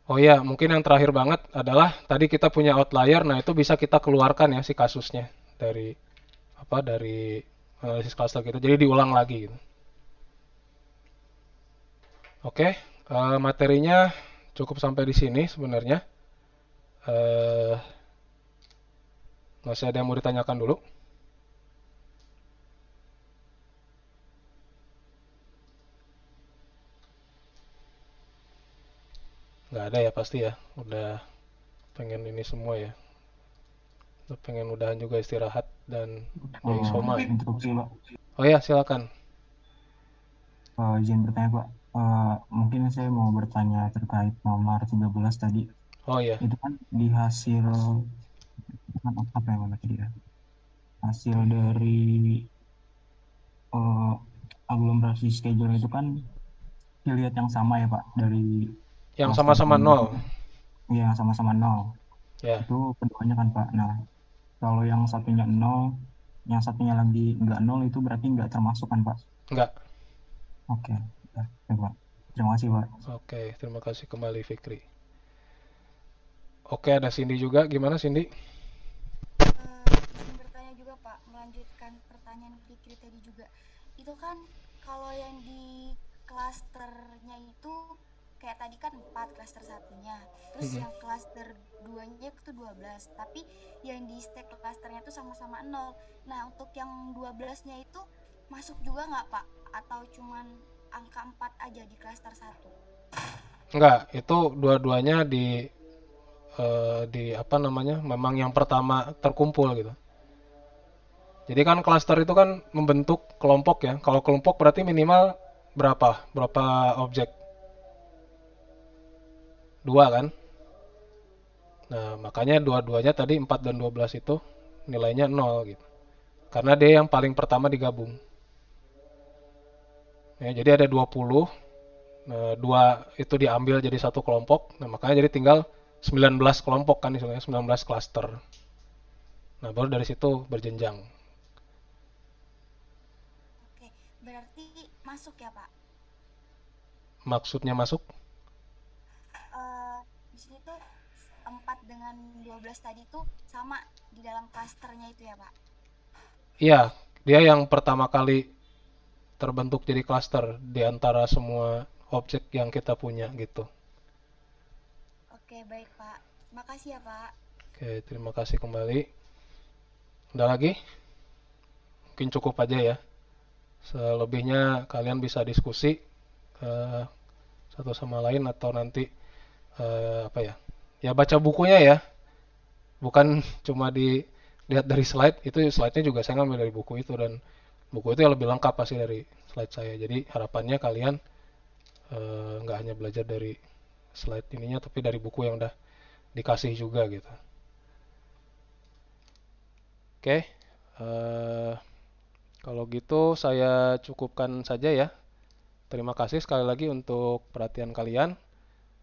Oh ya, mungkin yang terakhir banget adalah tadi kita punya outlier, nah itu bisa kita keluarkan ya si kasusnya dari analisis cluster kita. Jadi diulang lagi gitu. Oke, materinya cukup sampai di sini sebenarnya. Masih ada yang mau ditanyakan dulu? Nggak ada ya pasti ya. Udah pengen ini semua ya. Udah pengen udahan juga istirahat dan dari Soma ya. Interupsi, Pak. Oh ya, silakan. Izin bertanya, Pak. Mungkin saya mau bertanya terkait nomor 13 tadi. Oh ya. Itu kan di hasil apa yang mana tadi ya? Hasil dari aglomerasi schedule itu kan dilihat yang sama ya, Pak, dari Yang sama-sama 0. Iya, sama-sama 0. Ya. Itu keduanya kan, Pak. Nah, kalau yang satunya 0, yang satunya lagi nggak 0 itu berarti nggak termasuk kan, Pak? Enggak. Oke. Ya, Pak. Terima kasih, Pak. Oke, terima kasih kembali Fikri. Oke, ada Cindy juga. Gimana Cindy? Izin bertanya juga Pak, melanjutkan pertanyaan Fikri tadi juga. Itu kan kalau yang di klasternya itu kayak tadi kan 4 klaster satunya, terus yang klaster 2-nya itu 12, tapi yang di stack klasternya itu sama-sama 0. Nah, untuk yang 12-nya itu masuk juga nggak Pak? Atau cuman angka 4 aja di klaster 1? Enggak, itu dua-duanya di apa namanya, memang yang pertama terkumpul gitu. Jadi kan klaster itu kan membentuk kelompok ya. Kalau kelompok berarti minimal berapa objek? 2 kan? Nah, makanya dua-duanya tadi 4 dan 12 itu nilainya 0 gitu. Karena dia yang paling pertama digabung. Ya, jadi ada 20. Nah, 2 itu diambil jadi satu kelompok. Nah, makanya jadi tinggal 19 kelompok kan istilahnya, 19 klaster. Nah, baru dari situ berjenjang. Oke, berarti masuk ya Pak? Maksudnya masuk? Di sini tuh 4 dengan 12 tadi tuh sama di dalam klasternya itu ya Pak? Iya, dia yang pertama kali terbentuk jadi klaster di antara semua objek yang kita punya gitu. Oke, baik Pak. Makasih ya Pak. Oke, terima kasih kembali. Udah lagi? Mungkin cukup aja ya. Selebihnya kalian bisa diskusi satu sama lain atau nanti apa ya? Ya baca bukunya ya. Bukan cuma dilihat dari slide. Itu slide-nya juga saya ngambil dari buku itu dan buku itu yang lebih lengkap pasti dari slide saya. Jadi harapannya kalian nggak hanya belajar dari slide ininya, tapi dari buku yang udah dikasih juga gitu. Oke, kalau gitu saya cukupkan saja ya. Terima kasih sekali lagi untuk perhatian kalian.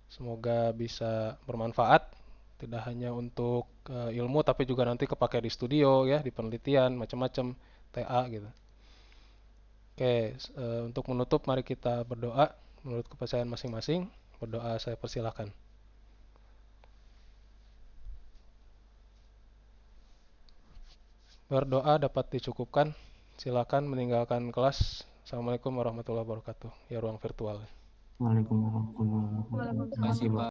Semoga bisa bermanfaat, tidak hanya untuk ilmu, tapi juga nanti kepake di studio ya, di penelitian, macam-macam, TA gitu. Oke, untuk menutup mari kita berdoa menurut kepercayaan masing-masing. Berdoa saya persilahkan. Berdoa dapat dicukupkan. Silakan meninggalkan kelas. Assalamualaikum warahmatullahi wabarakatuh. Ya ruang virtual. Waalaikumsalam warahmatullahi wabarakatuh. Terima kasih, Pak.